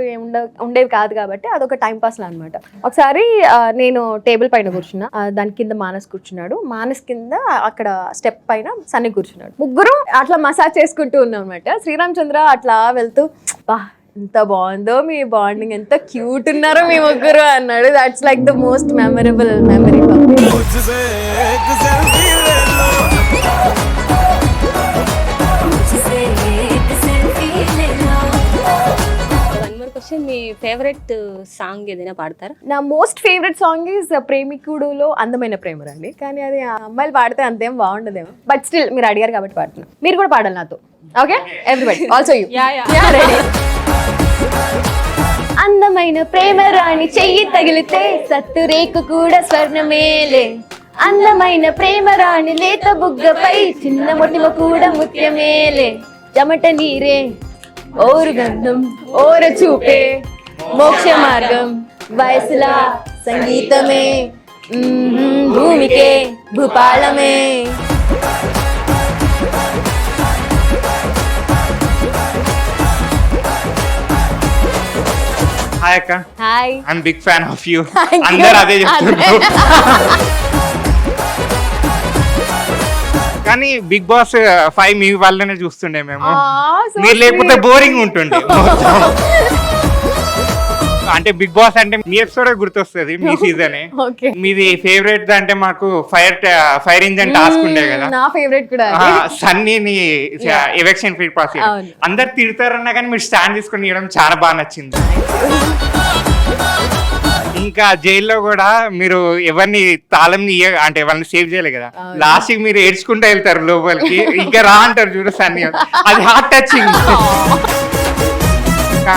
ఉండేవి కాదు కాబట్టి అదొక టైం పాస్ అనమాట. ఒకసారి నేను టేబుల్ పైన కూర్చున్నా, దాని కింద మానస్ కూర్చున్నాడు, మానస్ కింద అక్కడ స్టెప్ పైన సన్ని కూర్చున్నాడు. ముగ్గురు అట్లా మసాజ్ చేసుకుంటూ ఉన్నాం అనమాట. శ్రీరామ్ చంద్ర అట్లా వెళ్తూ ఎంత బాగుందో మీ బాండింగ్, ఎంత క్యూట్ ఉన్నారో మీ ముగ్గురు అన్నాడు. That's like the most memorable memory for me. One more question, me favourite song ఏదైనా పాడతారా? నా మోస్ట్ ఫేవరెట్ సాంగ్ ఈజ్ ప్రేమికుడులో అందమైన ప్రేమరండి. కానీ అది అమ్మాయిలు పాడితే అంతేం బాగుండదేమో, బట్ స్టిల్ మీరు అడిగారు కాబట్టి పాడుతున్నా. మీరు కూడా పాడాలి నాతో. Okay everybody, also you. Ready? అందమైన ప్రేమ రాణి చెయ్యి తగిలితే సత్తు రేకు కూడా స్వర్ణమేలే. అందమైన ప్రేమ రాణి లేత బుగ్గపై చిన్న మొటిమ కూడా ముత్యమేలే. చెమట నీరే ఓరు గంధం ఓర చూపే మోక్ష మార్గం వయసులా సంగీతమే భూమికే భూపాలమే. హాయ్ అక్క. Hi. I'm big fan of you. Thank you. అందరూ అదే చెప్తున్నారు. కానీ బిగ్ బాస్ 5 మీ వాళ్ళనే చూస్తుండే మేము. మీరు లేకపోతే బోరింగ్ ఉంటుండే. అంటే బిగ్ బాస్ అంటే మీ ఎపిసోడ్ గుర్తొస్తుంది, మీ సీజనే. మీది ఫేవరెట్ అంటే మాకు ఫైర్ ఇంజన్ టాస్క్ ఉండే కదా. నా ఫేవరెట్ కూడా సన్నీని ఎలక్షన్ ఫీడ్ పాస్ అందరు తిడతారన్నా కానీ మీరు స్టాండ్ తీసుకొని ఇవ్వడం చాలా బాగా నచ్చింది. ఇంకా జైల్లో కూడా మీరు ఎవరిని తాళం అంటే ఎవరిని సేవ్ చేయలేదు కదా, లాస్ట్ కి మీరు ఏడ్చుకుంటూ వెళ్తారు లోపలికి, ఇంకా రా అంటారు చూడు సన్నీ, అది హార్ట్ టచింగ్.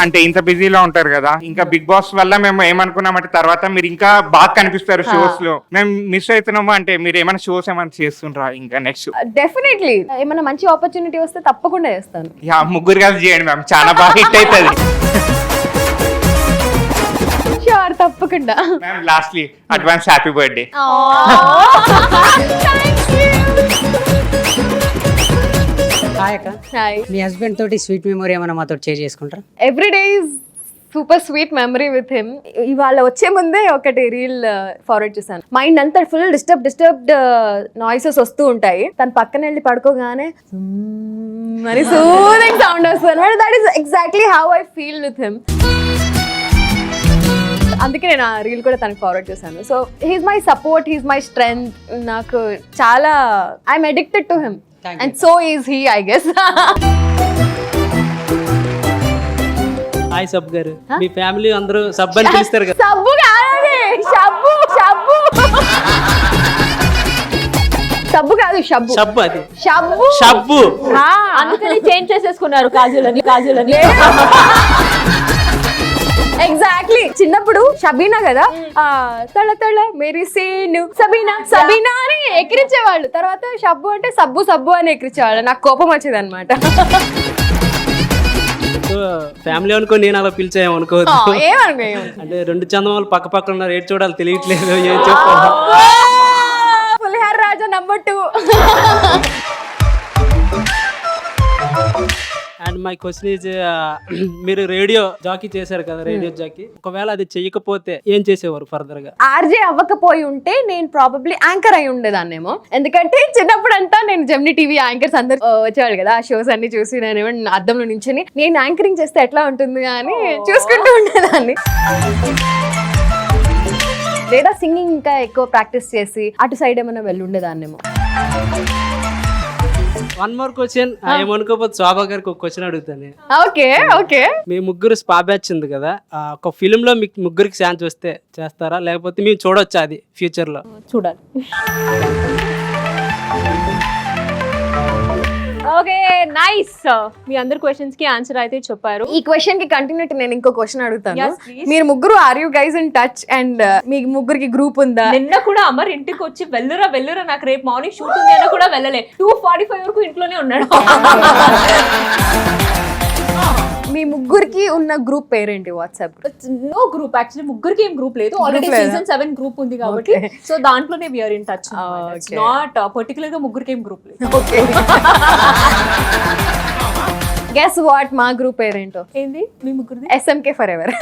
అంటే ఇంత బిజీలో ఉంటారు కదా, ఇంకా బిగ్ బాస్ వల్ల మేము ఏమనుకున్నామంటే తర్వాత మీరు ఇంకా బాగా కనిపిస్తారు షోస్ లో, మేము మిస్ అవుతున్నాము. అంటే మీరు ఏమైనా షోస్ ఏమైనా చేస్తుండ్రా ఇంకా నెక్స్ట్? డెఫినెట్లీ ఏమైనా మంచి ఆపర్చునిటీ వస్తే తప్పకుండా చేస్తాను. యా, ముగ్గురు కలిసి చేయండి మ్యామ్, చాలా బాగా హిట్ అవుతుంది. షూర్, తప్పకుండా. Ma'am lastly advance happy birthday. Hi అక్క, హాయ్. మీ హస్బెండ్ తోటి స్వీట్ మెమరీ ఏమైనా మాతో షేర్ చేసుకుంటారా? Every day is super sweet memory with him. ఇవాళ వచ్చే ముందే ఒకటి రీల్ ఫార్వర్డ్ చేశాను. మైండ్ అంతా ఫుల్ డిస్టర్బ్డ్ నాయిసెస్ వస్తూ ఉంటాయి. తన పక్కన వెళ్ళి పడుకోగానే మరి సూదింగ్ సౌండ్ వస్తుంది. That is exactly how I feel with him. అందుకే నేను ఆ రీల్ కూడా తనకి ఫార్వర్డ్ చేశాను. So he's my support, he's my strength. నాకు చాలా I'm addicted to him and so is he, I guess. Hi sub గారు, మీ ఫ్యామిలీ అందరూ సబ్ అని పిలుస్తారు కదా? సబ్బు కాదండి, షబ్బు షబ్బు సబ్బు కాదు, షబ్బు. షబ్బు అది షబ్బు షబ్బు. అందుకని చేంజ్ చేసేసుకున్నారు కాజులని. ఎగ్జాక్ట్లీ. చిన్నప్పుడు షబీనా కదా, తళ తళ మెరిసేను సబీనా సబీనా అని ఎక్కిరించేవాళ్ళు. తర్వాత షబ్బు అంటే సబ్బు సబ్బు అని ఎక్కిరించేవాళ్ళు. నాకు కోపం వచ్చేది అనమాట. సో ఫ్యామిలీ అనుకో నేను అలా పిలిచాము అనుకోవద్దు. ఏమనుకో అంటే రెండు చందమాలు పక్క పక్కన ఉన్నారు, ఏడు చూడాలి తెలియట్లేదు, ఏం చెప్పాలి. Pulihora Raja number 2. And my question is, మీరు రేడియో జాకీ చేశారు కదా, రేడియో జాకీ, ఒకవేళ అది చెయ్యకపోతే ఏం చేసేవారు ఫర్దర్ గా? ఆర్జే అవ్వకపోయి ఉంటే నేను ప్రాబబ్లీ యాంకర్ అయి ఉండేదాన్నేమో. ఎందుకంటే చిన్నప్పుడు అంతా నేను జెమినీ టీవీ యాంకర్స్ అందరు వచ్చేవాళ్ళు కదా, ఆ షోస్ అన్ని చూసి నేను అద్దంలో నించుని నేను యాంకరింగ్ చేస్తే ఎట్లా ఉంటుంది అని చూసుకుంటూ ఉండేదాన్ని. లేదా సింగింగ్ ఇంకా ఎక్కువ ప్రాక్టీస్ చేసి అటు సైడ్ ఏమైనా వెళ్ళి ఉండేదాన్నేమో. వన్ మోర్ క్వశ్చన్, ఏమనుకోకపోతే శోభా గారికి ఒక క్వశ్చన్ అడుగుతాను. Okay okay. మీ ముగ్గురు స్పా బ్యాచ్ ఉంది కదా, ఒక ఫిల్మ్ లో మీకు ముగ్గురికి ఛాన్స్ వస్తే చేస్తారా, లేకపోతే మేము చూడొచ్చా అది ఫ్యూచర్ లో? చూడాలి. Okay, nice. మీ అందరి క్వశ్చన్స్ కి ఆన్సర్ అయితే చెప్పారు. ఈ క్వశ్చన్ కి కంటిన్యూటీ నేను ఇంకో క్వశ్చన్ అడుగుతాను. Yes, please. మీరు ముగ్గురు are you guys in touch and మీ ముగ్గురికి గ్రూప్ ఉందా? నిన్న కూడా అమర్ ఇంటికి వచ్చి వెళ్ళరా నాకు రేపు మార్నింగ్ షూట్ ఉంది అని కూడా వెళ్ళలే. 2:45 వరకు ఇంట్లోనే ఉన్నాడు. మీ ముగ్గురికి ఉన్న గ్రూప్ పేరేంటి వాట్సాప్? నో గ్రూప్, యాక్చువల్లీ ముగ్గురికి ఏం గ్రూప్ లేదు. ఆల్రెడీ సీజన్ 7 గ్రూప్ ఉంది కాబట్టి సో దాంట్లోనే we are in touch. Not particular గా ముగ్గురికి ఏం గ్రూప్ లేదు. ఓకే. గెస్ వాట్ మా గ్రూప్ పేరేంటో? ఏంది మీ ముగ్గురిది? SMK for ever.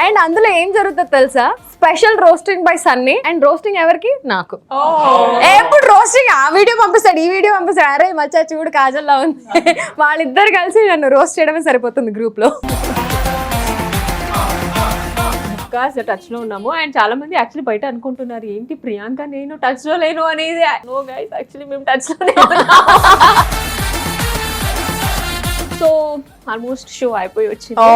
అండ్ అందులో ఏం జరుగుతుందో తెలుసా? Special roasting by Sunny. And roasting ఎవరికి? నాకు. ఎప్పుడు రోస్టింగ్ ఆ వీడియో పంపిస్తాడు, ఈ వీడియో పంపిస్తాడు. అరే మచ్చా చూడు కాజల్లా ఉంది. వాళ్ళిద్దరు కలిసి నన్ను రోస్ట్ చేయడమే సరిపోతుంది గ్రూప్ లో. టచ్ లో ఉన్నాము. అండ్ చాలా మంది యాక్చువల్లీ బయట అనుకుంటున్నారు ఏంటి ప్రియాంక నేను టచ్ లో లేను అనేది. నో గైస్, యాక్చువల్లీ మేము టచ్ లోనే ఉన్నాము. సో ఆల్మోస్ట్ షో అయిపోయి వచ్చింది.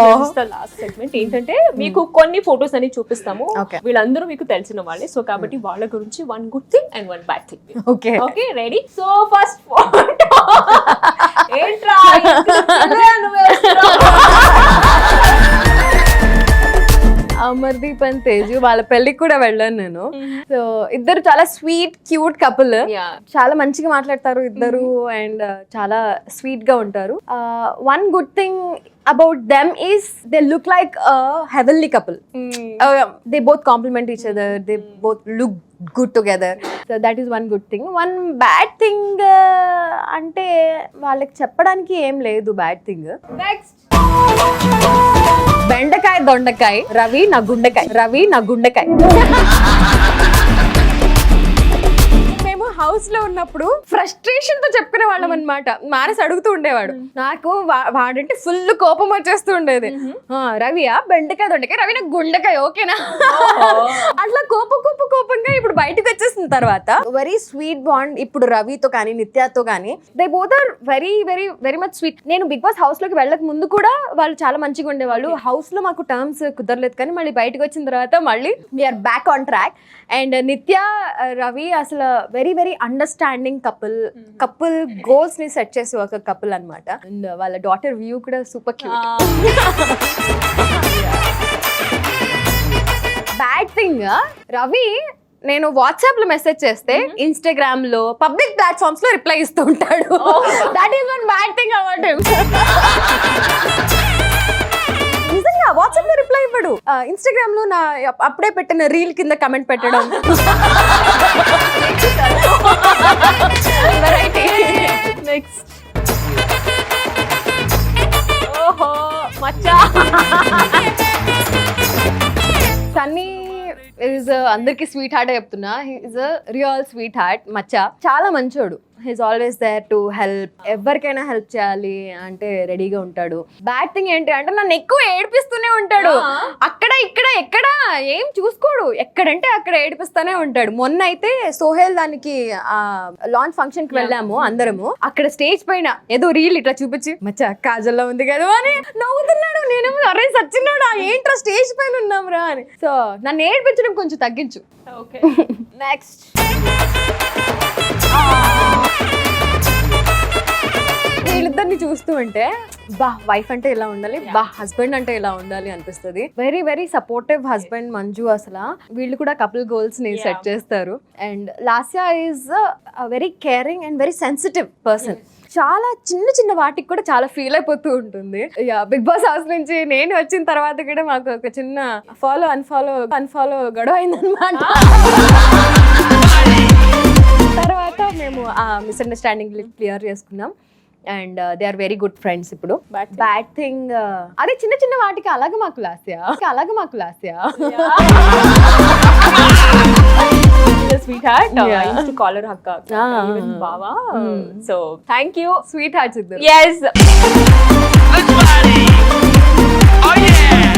లాస్ట్ సెగ్మెంట్ ఏంటంటే మీకు కొన్ని ఫొటోస్ అని చూపిస్తాము. వీళ్ళందరూ మీకు తెలిసిన వాళ్ళే, సో కాబట్టి వాళ్ళ గురించి one good thing and one bad thing. Okay okay, ready? So first photo ఏంట్రా అమర్దీప్ అండ్ తేజు వాళ్ళ పెళ్లికి కూడా వెళ్ళాను నేను. సో ఇద్దరు చాలా స్వీట్ క్యూట్ కపుల్. చాలా మంచిగా మాట్లాడతారు ఇద్దరు అండ్ చాలా స్వీట్ గా ఉంటారు. One good thing about them is they look like a heavenly couple. They both complement each other, they both look good together, so that is one good thing. One bad thing ante వాళ్ళకి చెప్పడానికి ఏం లేదు bad thing. Next, బెండకాయ దొండకాయ, రవి నా గుండెకాయ. మేము house లో ఉన్నప్పుడు ఫ్రస్ట్రేషన్ తో చెప్పుకునే వాళ్ళం అనమాట. మానస్ అడుగుతూ ఉండేవాడు, నాకు వాడంటే ఫుల్ కోపం వచ్చేస్తూ ఉండేది. రవియా బెండకాయ దొండకాయ, రవి నాకు గుండెకాయ, ఓకేనా? అట్లా కోపంగా ఇప్పుడు బయటకు వచ్చేసిన తర్వాత వెరీ స్వీట్ బాండ్. ఇప్పుడు రవితో కానీ నిత్యాతో కానీ they both are very very very much sweet. నేను బిగ్ బాస్ హౌస్ లోకి వెళ్ళక ముందు కూడా వాళ్ళు చాలా మంచిగా ఉండేవాళ్ళు. హౌస్ లో మాకు టర్మ్స్ కుదరలేదు, కానీ మళ్ళీ బయటకు వచ్చిన తర్వాత మళ్ళీ we're back on track. And Nithya Ravi అసలు very very very understanding couple goals ని సెట్ చేసే ఒక కపుల్ అన్నమాట. అండ్ వాళ్ళ డాటర్ వ్యూ కూడా super cute. Bad thing, Ravi నేను వాట్సాప్ లో మెసేజ్ చేస్తే ఇన్స్టాగ్రామ్ లో పబ్లిక్ ప్లాట్ఫామ్స్ లో రిప్లై ఇస్తూ ఉంటాడు. That is one bad thing about him. నిజంగా వాట్సాప్ లో రిప్లై ఇవ్వడు. ఇన్స్టాగ్రామ్ లో నా అప్పుడే పెట్టిన రీల్ కింద కమెంట్ పెట్టడం. నెక్స్ట్, ఓహో మచ్చా. సన్నీ ఈజ్ అందరికి స్వీట్ హార్ట్ చెప్తున్నా. Is real sweet heart. మచ్చా చాలా మంచోడు. He's always there to help. ఎవరికైనా హెల్ప్ చేయాలి అంటే రెడీగా ఉంటాడు. బ్యాడ్ థింగ్ ఏంటి అంటే నన్ను ఎక్కువ ఏడిపిస్తూనే ఉంటాడు. అక్కడ ఇక్కడ ఎక్కడ ఏం చూసుకోడు, ఎక్కడంటే అక్కడ ఏడిపిస్తూనే ఉంటాడు. మొన్న అయితే సోహెల్ దానికి లాంచ్ ఫంక్షన్ కి వెళ్ళాము అందరము. అక్కడ స్టేజ్ పైన ఏదో రీల్ ఇట్లా చూపించి మచ్చా కాజల్లో ఉంది కదా అని నవ్వుతున్నాడు. నేను అరే సచ్చినోడా ఏంట్రా స్టేజ్ పైన ఉన్నాం రా అని. సో నన్ను ఏడిపించడం కొంచెం తగ్గించు. ఓకే నెక్స్ట్, వీళ్ళిద్దరిని చూస్తూ ఉంటే బా వైఫ్ అంటే ఇలా ఉండాలి, బా హస్బెండ్ అంటే ఇలా ఉండాలి అనిపిస్తుంది. Very very supportive husband Manju. అసలు వీళ్ళు కూడా కపుల్ గోల్స్ ని సెట్ చేస్తారు. And Lasya is very caring and very sensitive person. చాలా చిన్న చిన్న వాటికి కూడా చాలా ఫీల్ అయిపోతూ ఉంటుంది. బిగ్ బాస్ హౌస్ నుంచి నేను వచ్చిన తర్వాత కూడా మాకు ఒక చిన్న అన్ఫాలో గొడవ అయిందనమాట. తర్వాత మేము ఆ మిస్అండర్స్టాండింగ్ క్లియర్ చేసుకున్నాం and they are very good friends ఇప్పుడు. బ్యాడ్ థింగ్ అదే చిన్న చిన్న వాటికి అలాగే మాకు Lasya sweetheart. I used to call her Hakka. Even Baba. So thank you, sweethearts ఇద్దరు. Yes.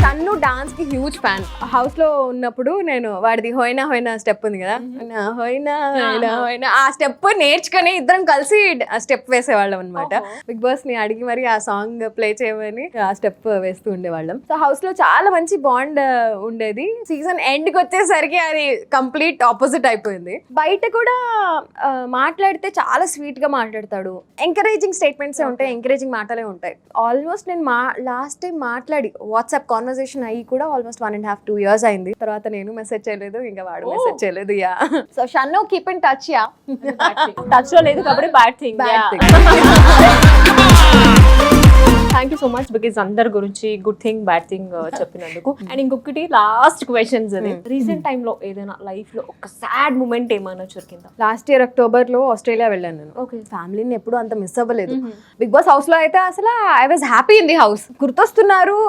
తన్ను డాన్స్ కి హ్యూజ్ ఫ్యాన్. హౌస్ లో ఉన్నప్పుడు నేను వాడిది హోయినా హోయినా స్టెప్ ఉంది కదా, హోయినా హోయినా హోయినా ఆ స్టెప్ నేర్చుకుని ఇద్దరం కలిసి ఆ స్టెప్ వేసేవాళ్ళం అనమాట. బిగ్ బాస్ ని అడిగి మరి ఆ సాంగ్ ప్లే చేయమని ఆ స్టెప్ వేస్తూ ఉండేవాళ్ళం. సో హౌస్ లో చాలా మంచి బాండ్ ఉండేది. సీజన్ ఎండ్ కి వచ్చేసరికి అది కంప్లీట్ ఆపోజిట్ అయిపోయింది. బయట కూడా మాట్లాడితే చాలా స్వీట్ గా మాట్లాడతాడు. ఎంకరేజింగ్ స్టేట్మెంట్స్ ఉంటాయి, ఎంకరేజింగ్ మాటలే ఉంటాయి. ఆల్మోస్ట్ నేను లాస్ట్ టైం మాట్లాడి వాట్సాప్ కాన్వర్సేషన్ అయ్యి కూడా ఆల్మోస్ట్ 1.5-2 years అయింది. తర్వాత నేను మెసేజ్ చేయలేదు, ఇంకా వాడు మెసేజ్ చేయలేదు. Yeah so Shannu keep in touch. Yeah touch లో లేదు కాబట్టి bad thing. Thank you so much because అందరి గురించి గుడ్ థింగ్ బ్యాడ్ థింగ్ చెప్పినందుకు. అండ్ ఇంకొకటి లాస్ట్ క్వశ్చన్స్. రీసెంట్ టైమ్ లో ఏదైనా లైఫ్ లో ఒక సాడ్ మూమెంట్ ఏమైనా జరిగిందా? లాస్ట్ ఇయర్ అక్టోబర్ లో ఆస్ట్రేలియా వెళ్ళాను నేను. ఓకే, ఫ్యామిలీని ఎప్పుడు అంత మిస్ అవ్వలేదు. బిగ్ బాస్ హౌస్ లో అయితే అసలు I was happy in the house. గుర్తొస్తున్నారు,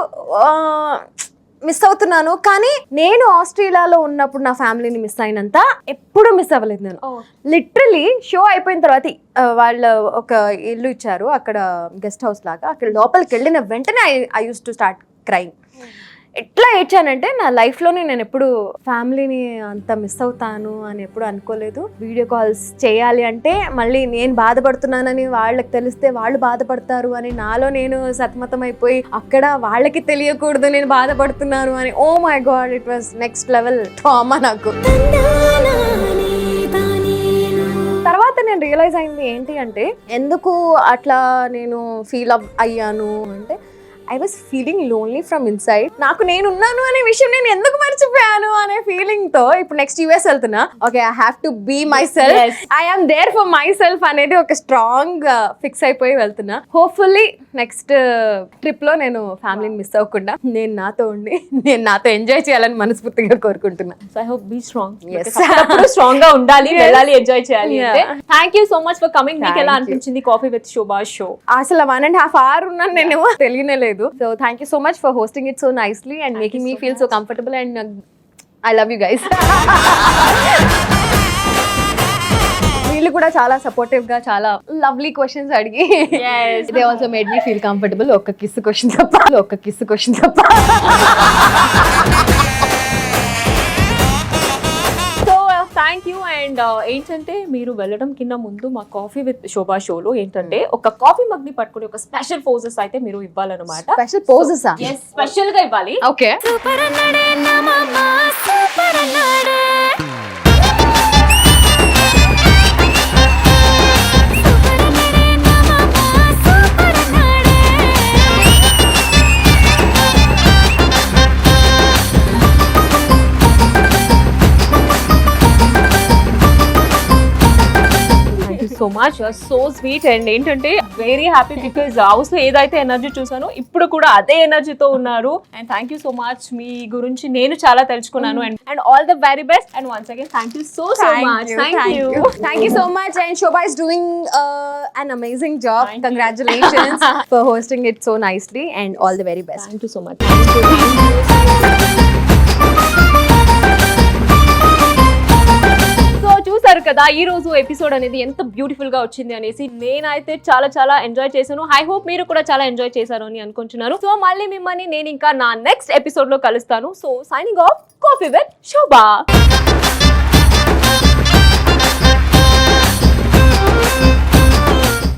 మిస్ అవుతున్నాను, కానీ నేను ఆస్ట్రేలియాలో ఉన్నప్పుడు నా ఫ్యామిలీని మిస్ అయినంత ఎప్పుడు మిస్ అవ్వలేదు నేను. లిటరలీ షో అయిపోయిన తర్వాత వాళ్ళు ఒక ఇల్లు ఇచ్చారు అక్కడ, గెస్ట్ హౌస్ లాగా. అక్కడ లోపలికి వెళ్ళిన వెంటనే I use to start crime. ఎట్లా ఏడ్చానంటే నా లైఫ్లోనే నేను ఎప్పుడు ఫ్యామిలీని అంత మిస్ అవుతాను అని ఎప్పుడు అనుకోలేదు. వీడియో కాల్స్ చేయాలి అంటే మళ్ళీ నేను బాధపడుతున్నానని వాళ్ళకి తెలిస్తే వాళ్ళు బాధపడతారు అని నాలో నేను సతమతం అయిపోయి అక్కడ వాళ్ళకి తెలియకూడదు నేను బాధపడుతున్నాను అని. Oh my god, it was next level trauma నాకు. తర్వాత నేను రియలైజ్ అయింది ఏంటి అంటే ఎందుకు అట్లా నేను ఫీల్ అయ్యాను అంటే I was feeling lonely from inside. నాకు నేను ఉన్నాను అనే విషయం నేను ఎందుకు మర్చిపోయాను అనే ఫీలింగ్ తో ఇప్పుడు నెక్స్ట్ యూఎస్ వెళ్తున్నా. Okay, I have to be myself, I am there for myself అనేది ఒక స్ట్రాంగ్ ఫిక్స్ అయిపోయి వెళ్తున్నా. హోప్ఫుల్లీ నెక్స్ట్ ట్రిప్ లో నేను ఫ్యామిలీని మిస్ అవ్వకుండా నేను నాతో ఉండి నేను నాతో ఎంజాయ్ చేయాలని మనస్ఫూర్తిగా కోరుకుంటున్నా. So I hope be strong. Strong గా ఉండాలి, వెళ్ళాలి, ఎంజాయ్ చేయాలి. Thank you so much for coming. మీకు ఎలా అనిపించింది కాఫీ విత్ శోభా షో? అసలు 1.5 hour ఉన్నాను నేను, తెలియనే లేదు. So thank you so much for hosting it so nicely and making me feel so comfortable and I love you guys. వీళ్ళు కూడా చాలా సపోర్టివ్ గా చాలా లవ్లీ క్వశ్చన్స్ అడిగి they also made me feel comfortable. ఒక్క కిస్ క్వశ్చన్ తప్ప. Thank you. And ఏంటంటే మీరు వెళ్ళడం కింద ముందు మా కాఫీ విత్ శోభా షోలో ఏంటంటే ఒక కాఫీ మగ్ ని పట్టుకుని ఒక స్పెషల్ పోజెస్ అయితే మీరు ఇవ్వాలన్నమాట. స్పెషల్ పోజెస్ స్పెషల్ గా ఇవ్వాలి. Okay, so much, so sweet. And ఏంటంటే వెరీ హ్యాపీ బికాజ్ హౌస్ లో ఏదైతే ఎనర్జీ చూసానో ఇప్పుడు కూడా అదే ఎనర్జీతో ఉన్నారు. And thank you so much, మీ గురించి నేను చాలా తెలుసుకున్నాను. And all the very best. And once again thank you so much. Thank you so much. And Shobha is doing an amazing job. Congratulations for hosting it so nicely, and all the very best. Thank you so much. So చూసారు కదా ఈ రోజు episode అనేది ఎంత beautiful గా వచ్చింది అనేసి. నేనైతే చాలా చాలా ఎంజాయ్ చేశాను. ఐ హోప్ మీరు కూడా చాలా ఎంజాయ్ చేశారు అని అనుకుంటున్నాను. సో మళ్ళీ మిమ్మల్ని నేను ఇంకా నా నెక్స్ట్ ఎపిసోడ్ లో కలుస్తాను. So signing off, coffee with Shobha.